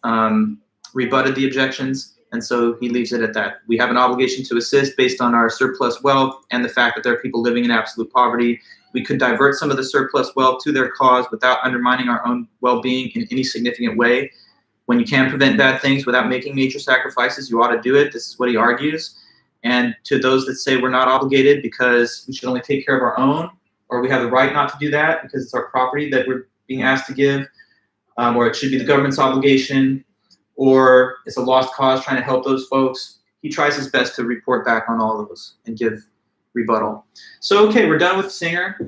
rebutted the objections, and so he leaves it at that. We have an obligation to assist based on our surplus wealth and the fact that there are people living in absolute poverty. We could divert some of the surplus wealth to their cause without undermining our own well-being in any significant way. When you can prevent bad things without making major sacrifices, you ought to do it. This is what he argues. And to those that say we're not obligated because we should only take care of our own, or we have the right not to do that because it's our property that we're being asked to give, or it should be the government's obligation, or it's a lost cause trying to help those folks. He tries his best to report back on all of those and give rebuttal. So, okay, we're done with Singer.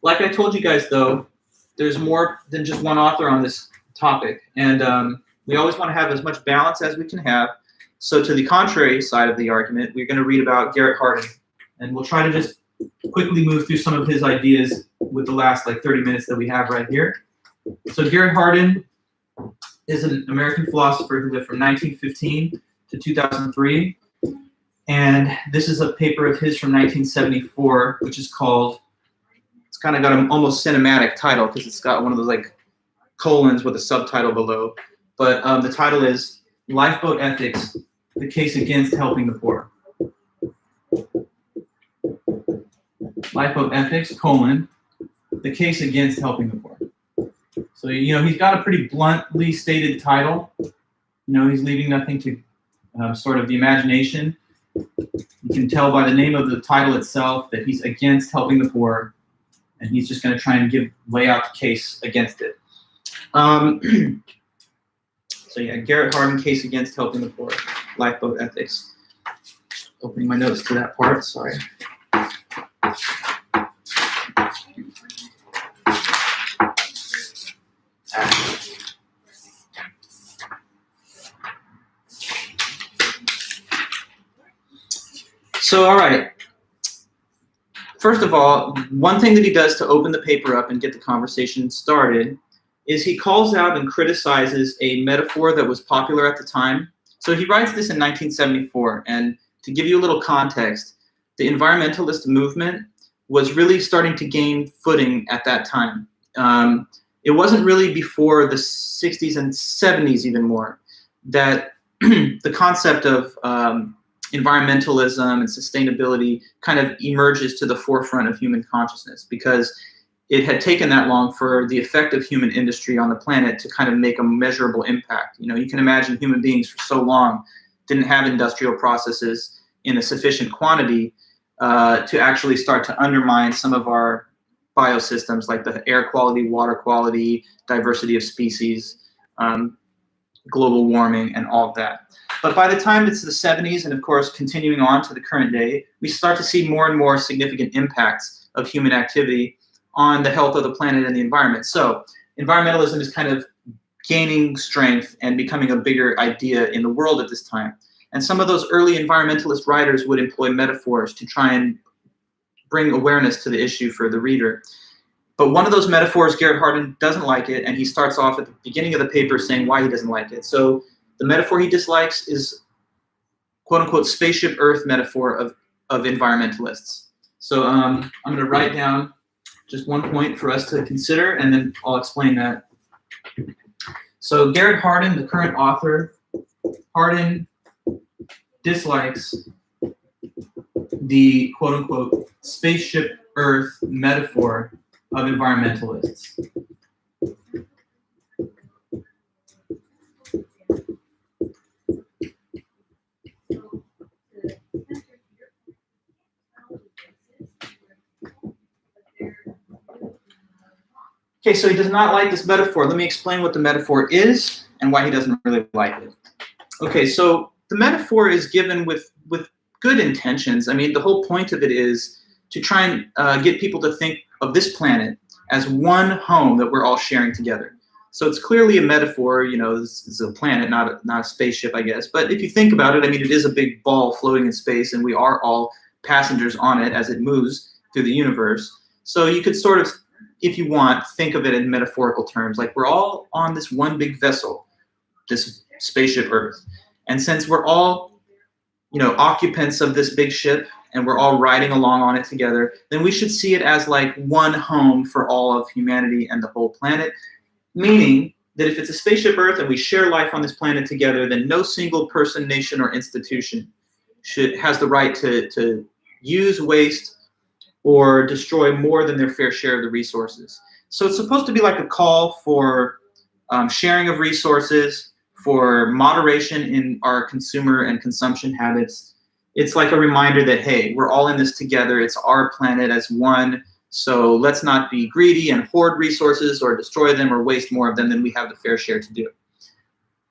Like I told you guys, though, there's more than just one author on this topic, and we always want to have as much balance as we can have. So to the contrary side of the argument, we're going to read about Garrett Harden. And we'll try to just quickly move through some of his ideas with the last like 30 minutes that we have right here. So Garrett Harden is an American philosopher who lived from 1915 to 2003. And this is a paper of his from 1974, which is called, it's kind of got an almost cinematic title because it's got one of those like colons with a subtitle below. But the title is Lifeboat Ethics, the Case Against Helping the Poor. Lifeboat Ethics, the Case Against Helping the Poor. So, he's got a pretty bluntly stated title. He's leaving nothing to sort of the imagination. You can tell by the name of the title itself that he's against helping the poor, and he's just going to try and lay out the case against it. So yeah, Garrett Harden, Case Against Helping the Poor, Lifeboat Ethics. Opening my notes to that part, sorry. So, all right. First of all, one thing that he does to open the paper up and get the conversation started is he calls out and criticizes a metaphor that was popular at the time. So he writes this in 1974, and to give you a little context, the environmentalist movement was really starting to gain footing at that time. It wasn't really before the 60s and 70s even more that the concept of environmentalism and sustainability kind of emerges to the forefront of human consciousness, because it had taken that long for the effect of human industry on the planet to kind of make a measurable impact. You can imagine human beings for so long didn't have industrial processes in a sufficient quantity to actually start to undermine some of our biosystems, like the air quality, water quality, diversity of species, global warming, and all of that. But by the time it's the 70s, and of course continuing on to the current day, we start to see more and more significant impacts of human activity on the health of the planet and the environment. So environmentalism is kind of gaining strength and becoming a bigger idea in the world at this time. And some of those early environmentalist writers would employ metaphors to try and bring awareness to the issue for the reader. But one of those metaphors, Garrett Harden doesn't like it, and he starts off at the beginning of the paper saying why he doesn't like it. So the metaphor he dislikes is quote-unquote spaceship Earth metaphor of environmentalists. So I'm going to write down just one point for us to consider, and then I'll explain that. So Garrett Harden, the current author, Harden dislikes the quote-unquote spaceship Earth metaphor of environmentalists. Okay, so he does not like this metaphor. Let me explain what the metaphor is and why he doesn't really like it. Okay, so the metaphor is given with good intentions. I mean, the whole point of it is to try and get people to think of this planet as one home that we're all sharing together. So it's clearly a metaphor. This is a planet, not a spaceship, I guess. But if you think about it, I mean, it is a big ball floating in space, and we are all passengers on it as it moves through the universe. So you could sort of, if you want, think of it in metaphorical terms, like we're all on this one big vessel, this spaceship Earth. And since we're all, occupants of this big ship, and we're all riding along on it together, then we should see it as like one home for all of humanity and the whole planet. Meaning that if it's a spaceship Earth and we share life on this planet together, then no single person, nation, or institution has the right to use, waste, or destroy more than their fair share of the resources. So it's supposed to be like a call for sharing of resources, for moderation in our consumer and consumption habits. It's like a reminder that, hey, we're all in this together. It's our planet as one. So let's not be greedy and hoard resources or destroy them or waste more of them than we have the fair share to do.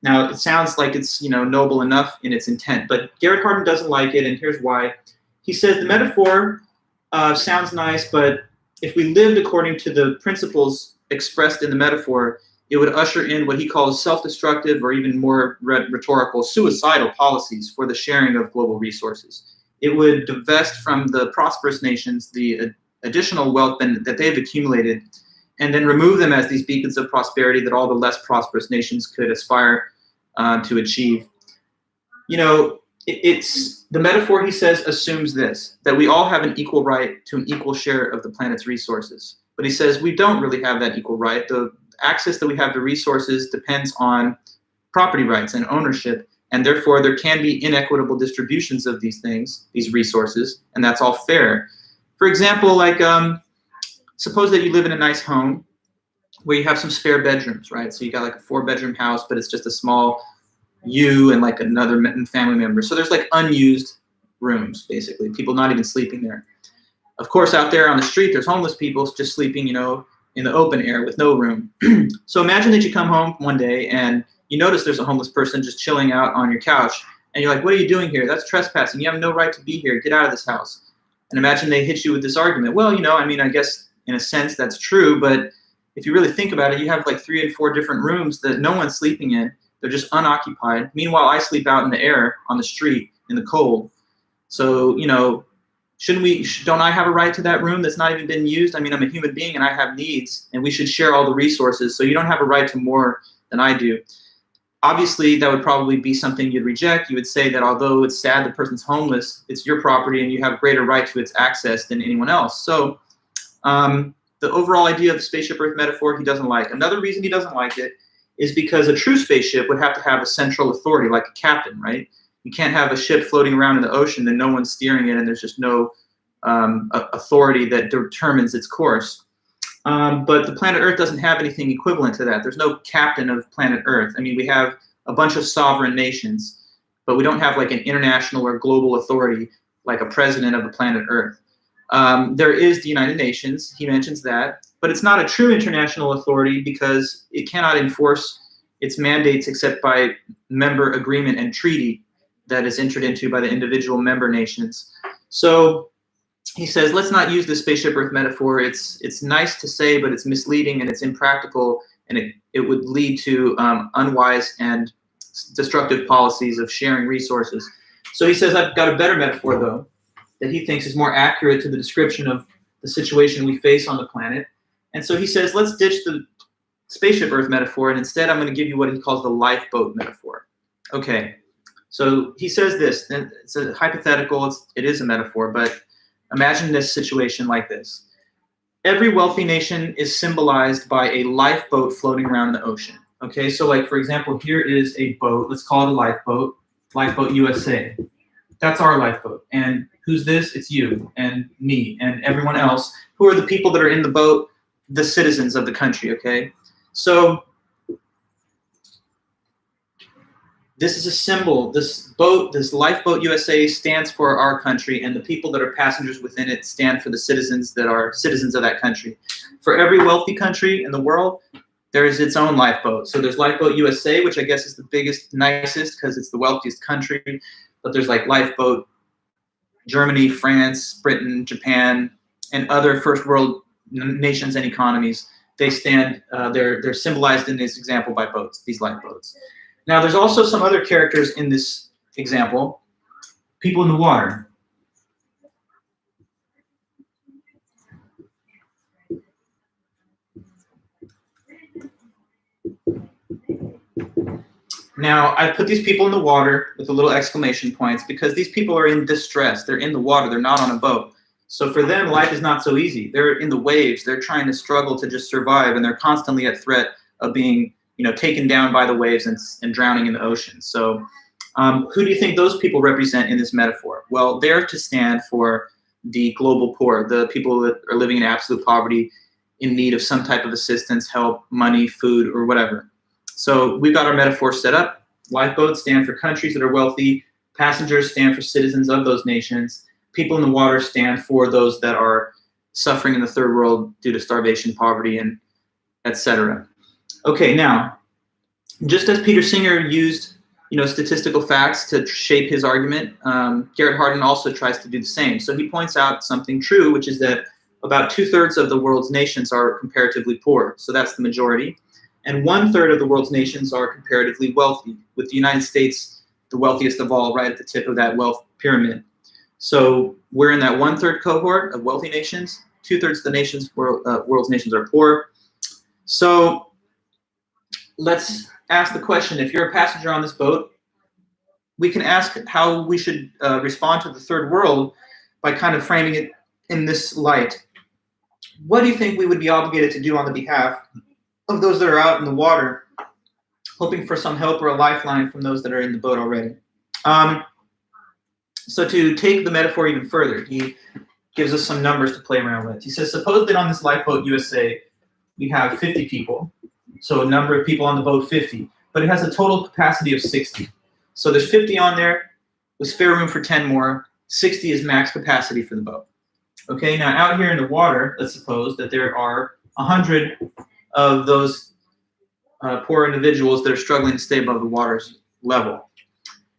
Now, it sounds like it's noble enough in its intent, but Garrett Harden doesn't like it, and here's why. He says the metaphor sounds nice, but if we lived according to the principles expressed in the metaphor, it would usher in what he calls self-destructive or even more rhetorical suicidal policies for the sharing of global resources. it would divest from the prosperous nations the additional wealth that they've accumulated, and then remove them as these beacons of prosperity that all the less prosperous nations could aspire to achieve. You know, it's the metaphor, he says, assumes this, that we all have an equal right to an equal share of the planet's resources. But he says we don't really have that equal right. The access that we have to resources depends on property rights and ownership, and therefore there can be inequitable distributions of these things, these resources, and that's all fair. For example, like suppose that you live in a nice home where you have some spare bedrooms, right? So you got like a 4-bedroom house, but it's just a small you and like another family member. So there's like unused rooms, basically, people not even sleeping there. Of course, out there on the street, there's homeless people just sleeping, you know, in the open air with no room. So imagine that you come home one day and you notice there's a homeless person just chilling out on your couch, and you're like, what are you doing here? That's trespassing. You have no right to be here. Get out of this house. And imagine they hit you with this argument. Well, you know, I mean, I guess in a sense that's true, but if you really think about it, you have like 3 and 4 different rooms that no one's sleeping in. They're just unoccupied. Meanwhile, I sleep out in the air on the street in the cold. So, you know, don't I have a right to that room that's not even been used? I mean, I'm a human being and I have needs, and we should share all the resources. So you don't have a right to more than I do. Obviously, that would probably be something you'd reject. You would say that although it's sad the person's homeless, it's your property and you have greater right to its access than anyone else. So the overall idea of the spaceship Earth metaphor, he doesn't like. Another reason he doesn't like it is because a true spaceship would have to have a central authority, like a captain, right? You can't have a ship floating around in the ocean and no one's steering it and there's just no authority that determines its course. But the planet Earth doesn't have anything equivalent to that. There's no captain of planet Earth. I mean, we have a bunch of sovereign nations, but we don't have like an international or global authority like a president of the planet Earth. There is the United Nations, he mentions that, but it's not a true international authority because it cannot enforce its mandates except by member agreement and treaty that is entered into by the individual member nations. So he says, let's not use the spaceship Earth metaphor. It's nice to say, but it's misleading and it's impractical, and it would lead to unwise and destructive policies of sharing resources. So he says, I've got a better metaphor, though, that he thinks is more accurate to the description of the situation we face on the planet. And so he says, let's ditch the spaceship Earth metaphor, and instead I'm going to give you what he calls the lifeboat metaphor. Okay, so he says this, and it's a hypothetical, it is a metaphor, but imagine this situation like this. Every wealthy nation is symbolized by a lifeboat floating around in the ocean. Okay, so like, for example, here is a boat, let's call it a lifeboat, Lifeboat USA. That's our lifeboat. And who's this? It's you and me and everyone else. Who are the people that are in the boat? The citizens of the country, okay? So this is a symbol. This boat, this Lifeboat USA, stands for our country, and the people that are passengers within it stand for the citizens that are citizens of that country. For every wealthy country in the world, there is its own lifeboat. So there's Lifeboat USA, which I guess is the biggest, nicest, because it's the wealthiest country. But there's like Lifeboat Germany, France, Britain, Japan, and other first world nations and economies. They stand, they're symbolized in this example by boats, these lifeboats. Now, there's also some other characters in this example. People in the water. Now, I put these people in the water with the little exclamation points because these people are in distress. They're in the water. They're not on a boat. So for them, life is not so easy. They're in the waves. They're trying to struggle to just survive, and they're constantly at threat of being, you know, taken down by the waves and drowning in the ocean. So who do you think those people represent in this metaphor? Well, they're to stand for the global poor, the people that are living in absolute poverty, in need of some type of assistance, help, money, food, or whatever. So we've got our metaphor set up. Lifeboats stand for countries that are wealthy. Passengers stand for citizens of those nations. People in the water stand for those that are suffering in the third world due to starvation, poverty, and etc. Okay, now, just as Peter Singer used, you know, statistical facts to shape his argument, Garrett Harden also tries to do the same. So he points out something true, which is that about 2/3 of the world's nations are comparatively poor. So that's the majority. And 1/3 of the world's nations are comparatively wealthy, with the United States the wealthiest of all, right at the tip of that wealth pyramid. So we're in that 1/3 cohort of wealthy nations. 2/3 of the world's nations are poor. So let's ask the question, if you're a passenger on this boat, we can ask how we should respond to the third world by kind of framing it in this light. What do you think we would be obligated to do on the behalf of those that are out in the water, hoping for some help or a lifeline from those that are in the boat already? So to take the metaphor even further, he gives us some numbers to play around with. He says, suppose that on this Lifeboat USA, we have 50 people. So a number of people on the boat, 50. But it has a total capacity of 60. So there's 50 on there with spare room for 10 more. 60 is max capacity for the boat. Okay, now out here in the water, let's suppose that there are 100 of those poor individuals that are struggling to stay above the water's level.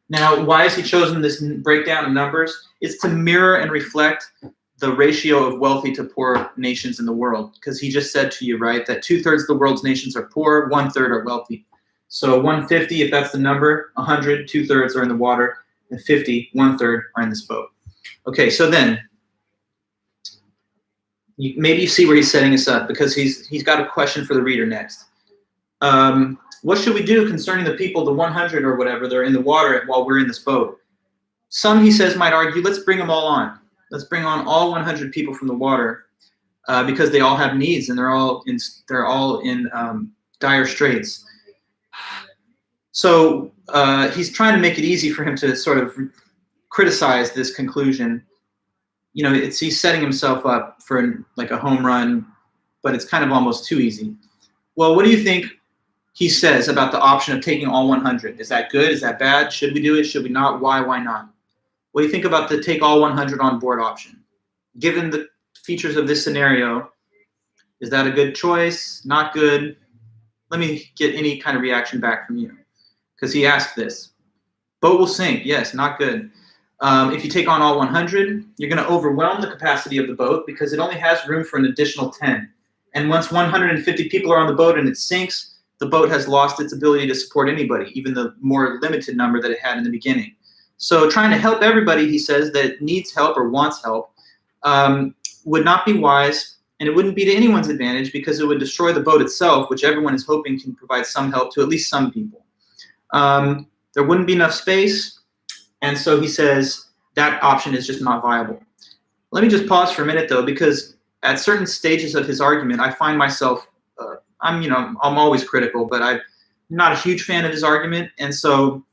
Now, why has he chosen this breakdown of numbers? It's to mirror and reflect the ratio of wealthy to poor nations in the world. Because he just said to you, right, that 2/3 of the world's nations are poor, 1/3 are wealthy. So 150, if that's the number, 100, 2/3 are in the water, and 50, 1/3 are in this boat. Okay, so then, maybe you see where he's setting us up, because he's got a question for the reader next. What should we do concerning the people, the 100 or whatever, that are in the water while we're in this boat? Some, he says, might argue, let's bring them all on. Let's bring on all 100 people from the water, because they all have needs and they're all in dire straits. So he's trying to make it easy for him to sort of criticize this conclusion. You know, he's setting himself up for like a home run, but it's kind of almost too easy. Well, what do you think he says about the option of taking all 100? Is that good? Is that bad? Should we do it? Should we not? Why? Why not? What do you think about the take all 100 on board option? Given the features of this scenario, is that a good choice? Not good? Let me get any kind of reaction back from you. Because he asked this. Boat will sink. Yes, not good. If you take on all 100, you're going to overwhelm the capacity of the boat because it only has room for an additional 10. And once 150 people are on the boat and it sinks, the boat has lost its ability to support anybody, even the more limited number that it had in the beginning. So trying to help everybody, he says, that needs help or wants help, would not be wise, and it wouldn't be to anyone's advantage because it would destroy the boat itself, which everyone is hoping can provide some help to at least some people. There wouldn't be enough space, and so he says that option is just not viable. Let me just pause for a minute, though, because at certain stages of his argument, I find myself, I'm always critical, but I'm not a huge fan of his argument, and so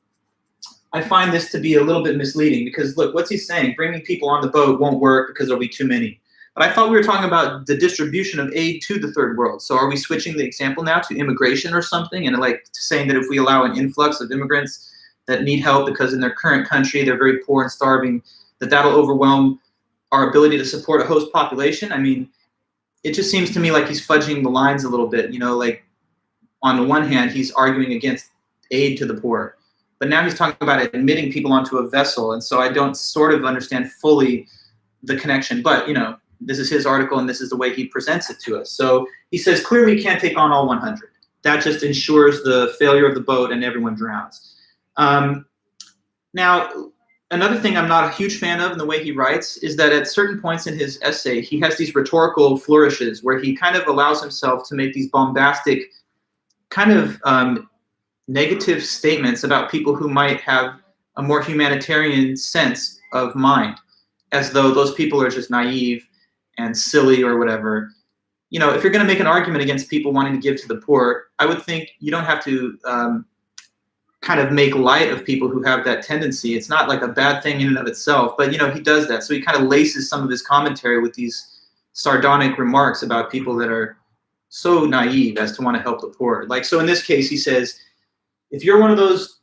I find this to be a little bit misleading because, look, what's he saying? Bringing people on the boat won't work because there'll be too many. But I thought we were talking about the distribution of aid to the third world. So are we switching the example now to immigration or something, and like saying that if we allow an influx of immigrants that need help because in their current country they're very poor and starving, that'll overwhelm our ability to support a host population? I mean, it just seems to me like he's fudging the lines a little bit. You know, like on the one hand, he's arguing against aid to the poor, but now he's talking about admitting people onto a vessel, and so I don't sort of understand fully the connection. But, you know, this is his article, and this is the way he presents it to us. So he says, clearly you can't take on all 100. That just ensures the failure of the boat and everyone drowns. Now, another thing I'm not a huge fan of in the way he writes is that at certain points in his essay, he has these rhetorical flourishes where he kind of allows himself to make these bombastic kind of negative statements about people who might have a more humanitarian sense of mind, as though those people are just naive and silly or whatever. You know, if you're going to make an argument against people wanting to give to the poor, I would think you don't have to kind of make light of people who have that tendency. It's not like a bad thing in and of itself, but, you know, he does that. So he kind of laces some of his commentary with these sardonic remarks about people that are so naive as to want to help the poor. Like, so in this case, he says, if you're one of those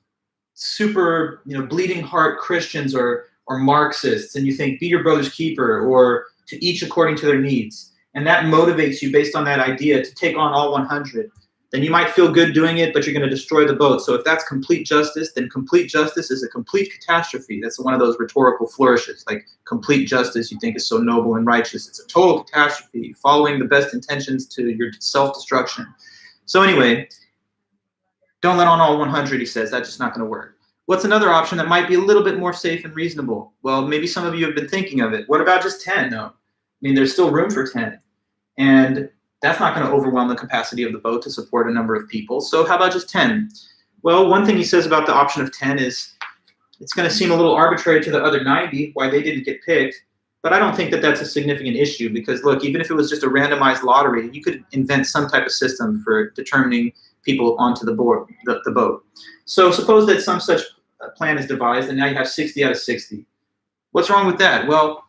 super, you know, bleeding heart Christians or Marxists, and you think be your brother's keeper or to each according to their needs, and that motivates you based on that idea to take on all 100, then you might feel good doing it, but you're going to destroy the boat. So if that's complete justice, then complete justice is a complete catastrophe. That's one of those rhetorical flourishes. Like, complete justice you think is so noble and righteous. It's a total catastrophe, following the best intentions to your self-destruction. So anyway, don't let on all 100, he says. That's just not going to work. What's another option that might be a little bit more safe and reasonable? Well, maybe some of you have been thinking of it. What about just 10? No. I mean, there's still room for 10. And that's not going to overwhelm the capacity of the boat to support a number of people. So how about just 10? Well, one thing he says about the option of 10 is it's going to seem a little arbitrary to the other 90 why they didn't get picked. But I don't think that that's a significant issue because, look, even if it was just a randomized lottery, you could invent some type of system for determining people onto the boat. So suppose that some such plan is devised and now you have 60 out of 60. What's wrong with that? Well,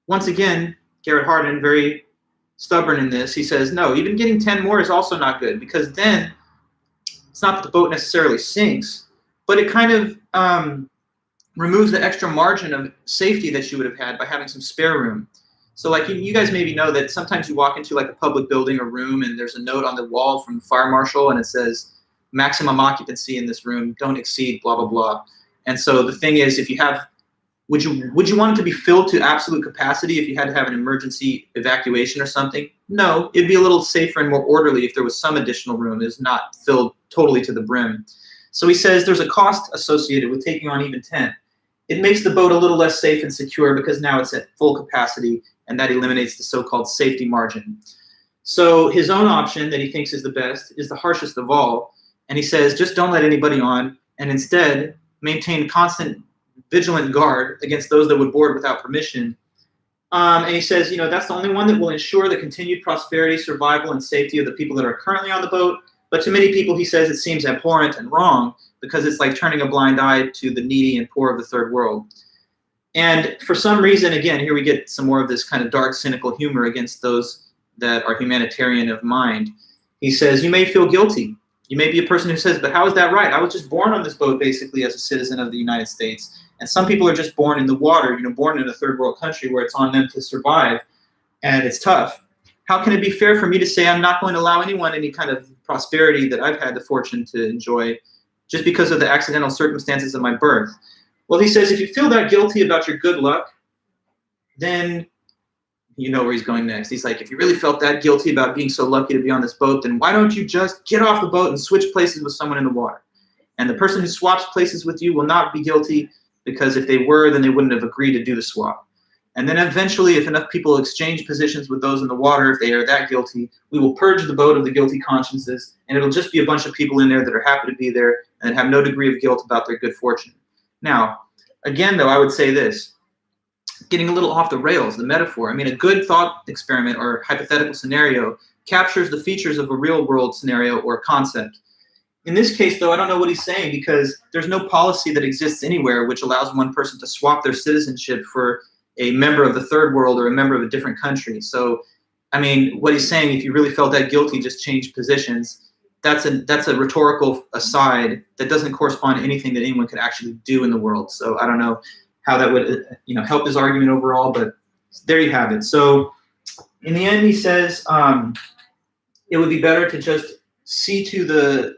once again, Garrett Harden, very stubborn in this, he says, no, even getting 10 more is also not good because then it's not that the boat necessarily sinks, but it kind of removes the extra margin of safety that you would have had by having some spare room. So like you guys maybe know that sometimes you walk into like a public building or room and there's a note on the wall from the fire marshal and it says maximum occupancy in this room, don't exceed blah, blah, blah. And so the thing is, if you have, would you want it to be filled to absolute capacity if you had to have an emergency evacuation or something? No, it'd be a little safer and more orderly if there was some additional room that is not filled totally to the brim. So he says there's a cost associated with taking on even 10. It makes the boat a little less safe and secure because now it's at full capacity and that eliminates the so-called safety margin. So his own option that he thinks is the best is the harshest of all. And he says, just don't let anybody on and instead maintain constant vigilant guard against those that would board without permission. And he says, you know, that's the only one that will ensure the continued prosperity, survival, and safety of the people that are currently on the boat. But to many people, he says it seems abhorrent and wrong because it's like turning a blind eye to the needy and poor of the third world. And for some reason, again, here we get some more of this kind of dark, cynical humor against those that are humanitarian of mind. He says, you may feel guilty. You may be a person who says, but how is that right? I was just born on this boat basically as a citizen of the United States. And some people are just born in the water, you know, born in a third world country where it's on them to survive and it's tough. How can it be fair for me to say I'm not going to allow anyone any kind of prosperity that I've had the fortune to enjoy just because of the accidental circumstances of my birth? Well, he says, if you feel that guilty about your good luck, then you know where he's going next. He's like, if you really felt that guilty about being so lucky to be on this boat, then why don't you just get off the boat and switch places with someone in the water? And the person who swaps places with you will not be guilty because if they were, then they wouldn't have agreed to do the swap. And then eventually, if enough people exchange positions with those in the water, if they are that guilty, we will purge the boat of the guilty consciences, and it'll just be a bunch of people in there that are happy to be there and have no degree of guilt about their good fortune. Now, again, though, I would say this, getting a little off the rails, the metaphor. I mean, a good thought experiment or hypothetical scenario captures the features of a real-world scenario or concept. In this case, though, I don't know what he's saying because there's no policy that exists anywhere which allows one person to swap their citizenship for a member of the third world or a member of a different country. So, I mean, what he's saying, if you really felt that guilty, just change positions. That's a rhetorical aside that doesn't correspond to anything that anyone could actually do in the world. So I don't know how that would, help his argument overall, but there you have it. So in the end, he says it would be better to just see to the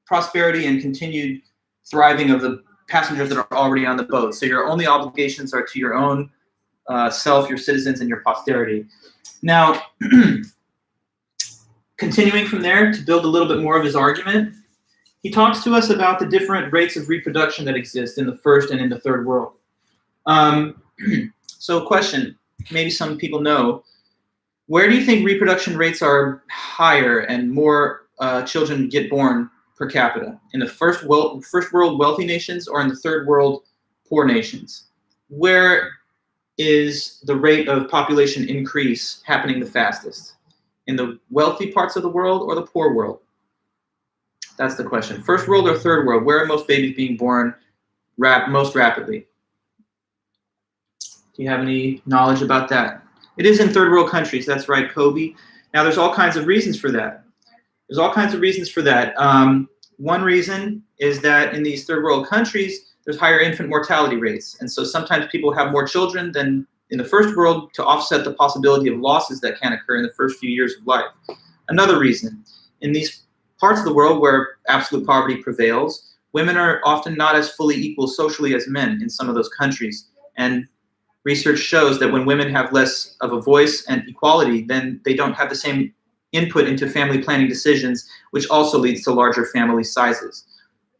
prosperity and continued thriving of the passengers that are already on the boat. So your only obligations are to your own self, your citizens, and your posterity. Now, continuing from there to build a little bit more of his argument, he talks to us about the different rates of reproduction that exist in the first and in the third world. So question, maybe some people know, where do you think reproduction rates are higher and more children get born per capita? In the first world wealthy nations or in the third world poor nations? Where is the rate of population increase happening the fastest? In the wealthy parts of the world or the poor world? That's the question. First world or third world, where are most babies being born most rapidly? Do you have any knowledge about that? It is in third world countries, that's right, Kobe. Now there's all kinds of reasons for that. One reason is that in these third world countries, there's higher infant mortality rates. And so sometimes people have more children than in the first world to offset the possibility of losses that can occur in the first few years of life. Another reason, in these parts of the world where absolute poverty prevails, women are often not as fully equal socially as men in some of those countries. And research shows that when women have less of a voice and equality, then they don't have the same input into family planning decisions, which also leads to larger family sizes.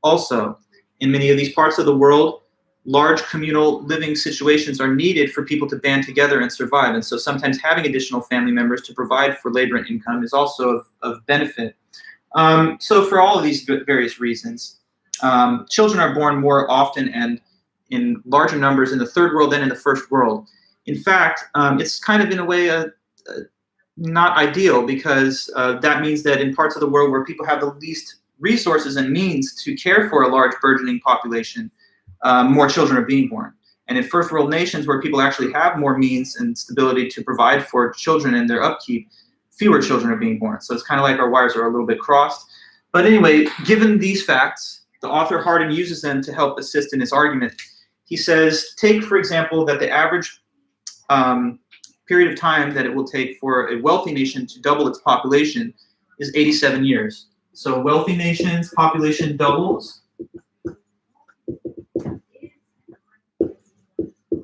Also, In many of these parts of the world, large communal living situations are needed for people to band together and survive. And so sometimes having additional family members to provide for labor and income is also of benefit. So for all of these various reasons, children are born more often and in larger numbers in the third world than in the first world. In fact, it's kind of in a way not ideal, because that means that in parts of the world where people have the least resources and means to care for a large burgeoning population, more children are being born. And in first world nations where people actually have more means and stability to provide for children and their upkeep, fewer children are being born. So it's kind of like our wires are a little bit crossed. But anyway, given these facts, the author Harden uses them to help assist in his argument. He says, take, for example, that the average period of time that it will take for a wealthy nation to double its population is 87 years. So wealthy nations' population doubles.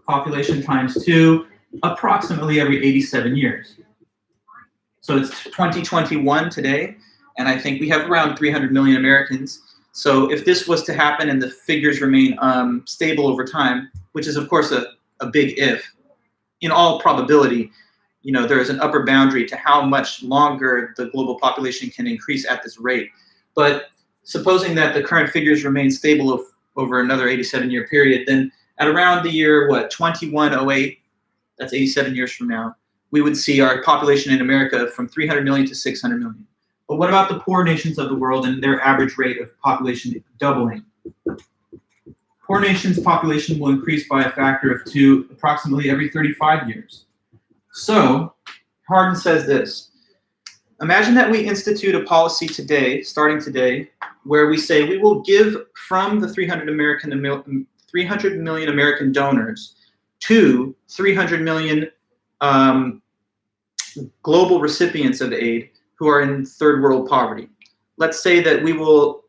Population times 2, approximately every 87 years. So it's 2021 today, and I think we have around 300 million Americans. So if this was to happen and the figures remain stable over time, which is of course a big if, in all probability, there is an upper boundary to how much longer the global population can increase at this rate. But supposing that the current figures remain stable over another 87-year period, then at around the year, 2108, that's 87 years from now, we would see our population in America from 300 million to 600 million. But what about the poor nations of the world and their average rate of population doubling? Poor nations' population will increase by a factor of 2 approximately every 35 years. So, Harden says this: imagine that we institute a policy today, starting today, where we say we will give from the 300 million American donors to 300 million global recipients of aid who are in third world poverty. Let's say that we will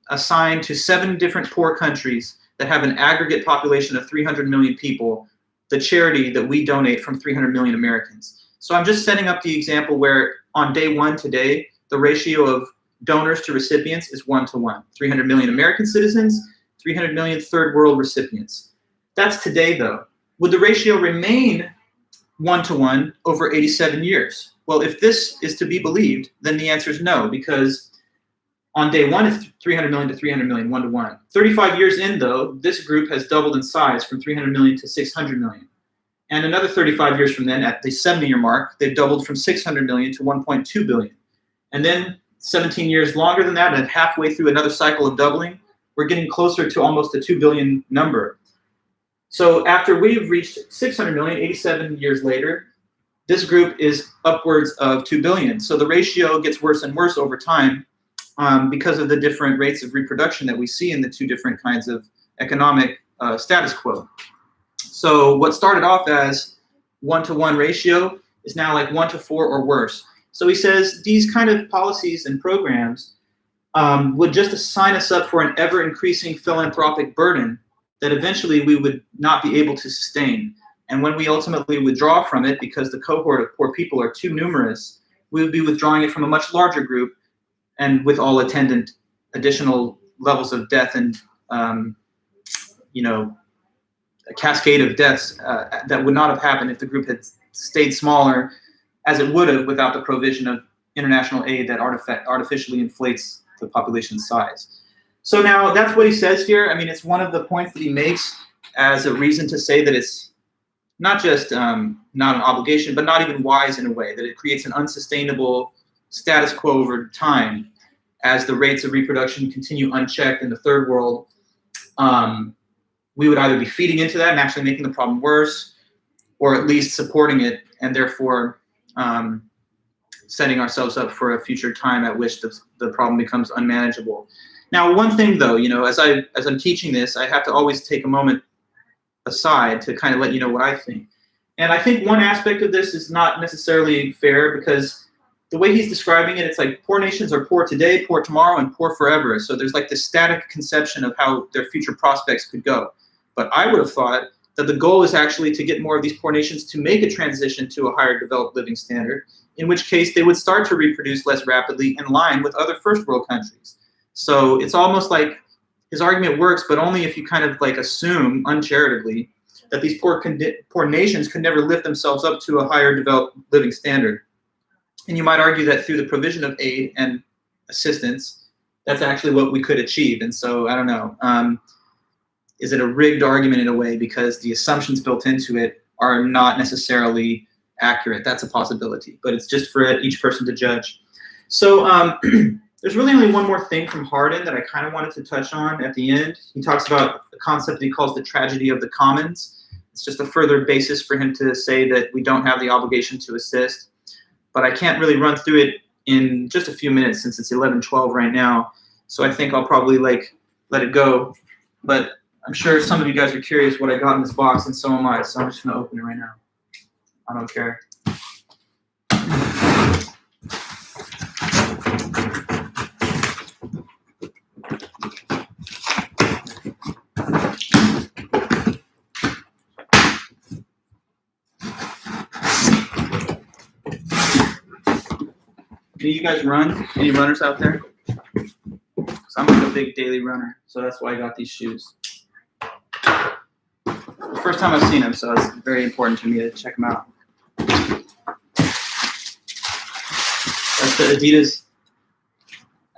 assign to 7 different poor countries that have an aggregate population of 300 million people the charity that we donate from 300 million Americans. So I'm just setting up the example where on day 1 today, the ratio of donors to recipients is 1-to-1. 300 million American citizens, 300 million third world recipients. That's today though. Would the ratio remain 1-to-1 over 87 years? Well, if this is to be believed, then the answer is no, because on day 1, it's 300 million to 300 million, 1-to-1. 35 years in, though, this group has doubled in size from 300 million to 600 million. And another 35 years from then, at the 70-year mark, they've doubled from 600 million to 1.2 billion. And then 17 years longer than that, and halfway through another cycle of doubling, we're getting closer to almost a 2 billion number. So after we've reached 600 million, 87 years later, this group is upwards of 2 billion. So the ratio gets worse and worse over time because of the different rates of reproduction that we see in the 2 different kinds of economic status quo. So what started off as 1-to-1 ratio is now like 1-to-4 or worse. So he says these kind of policies and programs would just sign us up for an ever-increasing philanthropic burden that eventually we would not be able to sustain. And when we ultimately withdraw from it, because the cohort of poor people are too numerous, we would be withdrawing it from a much larger group, and with all attendant additional levels of death and, a cascade of deaths that would not have happened if the group had stayed smaller, as it would have without the provision of international aid that artificially inflates the population size. So now that's what he says here. I mean, it's one of the points that he makes as a reason to say that it's not just not an obligation, but not even wise in a way, that it creates an unsustainable status quo over time as the rates of reproduction continue unchecked in the third world. We would either be feeding into that and actually making the problem worse, or at least supporting it, and therefore setting ourselves up for a future time at which the problem becomes unmanageable. Now, one thing though, as I'm teaching this, I have to always take a moment aside to kind of let you know what I think. And I think one aspect of this is not necessarily fair, because the way he's describing it, it's like poor nations are poor today, poor tomorrow, and poor forever. So there's like this static conception of how their future prospects could go. But I would have thought that the goal is actually to get more of these poor nations to make a transition to a higher developed living standard, in which case they would start to reproduce less rapidly in line with other first world countries. So it's almost like his argument works, but only if you kind of like assume uncharitably that these poor nations could never lift themselves up to a higher developed living standard. And you might argue that through the provision of aid and assistance, that's actually what we could achieve. And so I don't know, is it a rigged argument in a way because the assumptions built into it are not necessarily accurate? That's a possibility, but it's just for each person to judge. So there's really only one more thing from Harden that I kind of wanted to touch on at the end. He talks about a concept that he calls the tragedy of the commons. It's just a further basis for him to say that we don't have the obligation to assist. But I can't really run through it in just a few minutes since it's 11:12 right now. So I think I'll probably like let it go. But I'm sure some of you guys are curious what I got in this box, and so am I. So I'm just going to open it right now. I don't care. Do you guys run? Any runners out there? Because I'm like a big daily runner, so that's why I got these shoes. The first time I've seen them, so it's very important to me to check them out. That's the Adidas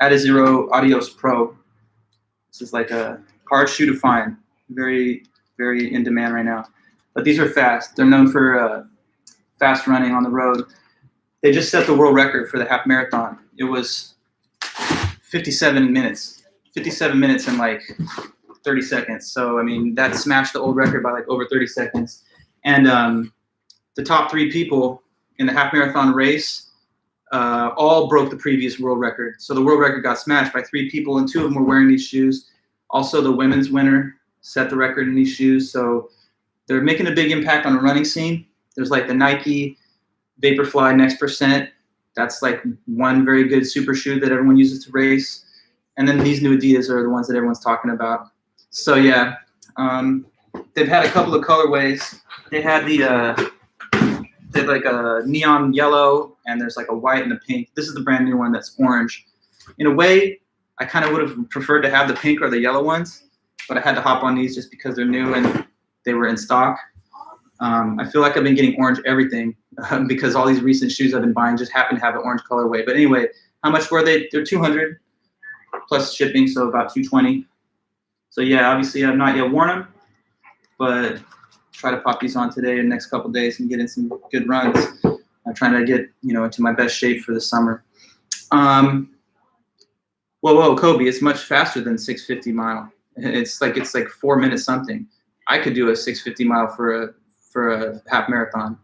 Adizero Adios Pro. This is like a hard shoe to find. Very, very in demand right now. But these are fast. They're known for fast running on the road. They just set the world record for the half marathon. It was 57 minutes. 57 minutes in like 30 seconds. So, I mean, that smashed the old record by like over 30 seconds. And the top 3 people in the half marathon race all broke the previous world record. So the world record got smashed by 3 people, and 2 of them were wearing these shoes. Also, the women's winner set the record in these shoes. So they're making a big impact on the running scene. There's like the Nike Vaporfly Next Percent. That's like one very good super shoe that everyone uses to race. And then these new Adidas are the ones that everyone's talking about. So yeah, they've had a couple of colorways. They had they had like a neon yellow, and there's like a white and a pink. This is the brand new one that's orange. In a way, I kind of would have preferred to have the pink or the yellow ones, but I had to hop on these just because they're new and they were in stock. I feel like I've been getting orange everything because all these recent shoes I've been buying just happen to have an orange colorway. But anyway, how much were they? They're $200 plus shipping, so about $220. So yeah, obviously I've not yet worn them, but try to pop these on today and next couple days and get in some good runs. I'm trying to get into my best shape for the summer. Whoa, Kobe! It's much faster than 650 mile. It's like 4 minutes something. I could do a 650 mile for a half marathon.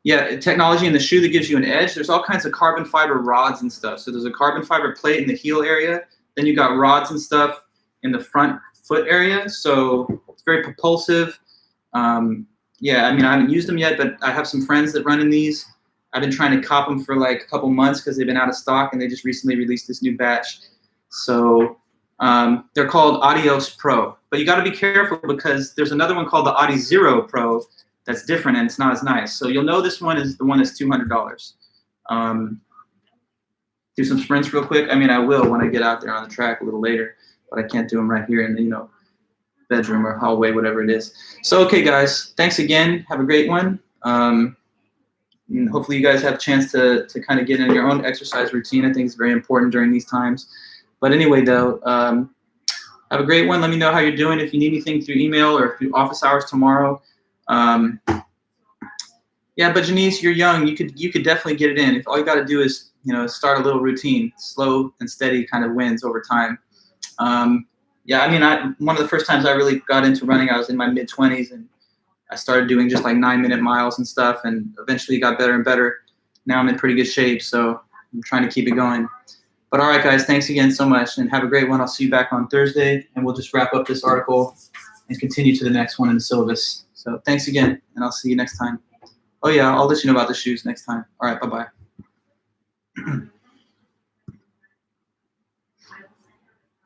Yeah, technology in the shoe that gives you an edge. There's all kinds of carbon fiber rods and stuff. So there's a carbon fiber plate in the heel area. Then you got rods and stuff in the front foot area. So it's very propulsive. Yeah, I mean, I haven't used them yet, but I have some friends that run in these. I've been trying to cop them for like a couple months because they've been out of stock, and they just recently released this new batch. So they're called Adios Pro, but you got to be careful because there's another one called the Adizero Pro that's different, and it's not as nice. So you'll know this one is the one that's $200. Do some sprints real quick. I mean, I will when I get out there on the track a little later, but I can't do them right here in the bedroom or hallway, whatever it is. So okay, guys, thanks again. Have a great one. And hopefully you guys have a chance to kind of get in your own exercise routine. I think it's very important during these times. But anyway, though, have a great one. Let me know how you're doing. If you need anything through email or through office hours tomorrow. Yeah, but Janice, you're young. You could definitely get it in. If all you got to do is start a little routine, slow and steady kind of wins over time. Yeah, I mean, one of the first times I really got into running, I was in my mid-20s, and I started doing just like 9-minute miles and stuff, and eventually got better and better. Now I'm in pretty good shape, so I'm trying to keep it going. But all right, guys, thanks again so much, and have a great one. I'll see you back on Thursday, and we'll just wrap up this article and continue to the next one in the syllabus. So thanks again, and I'll see you next time. Oh, yeah, I'll let you know about the shoes next time. All right, bye-bye.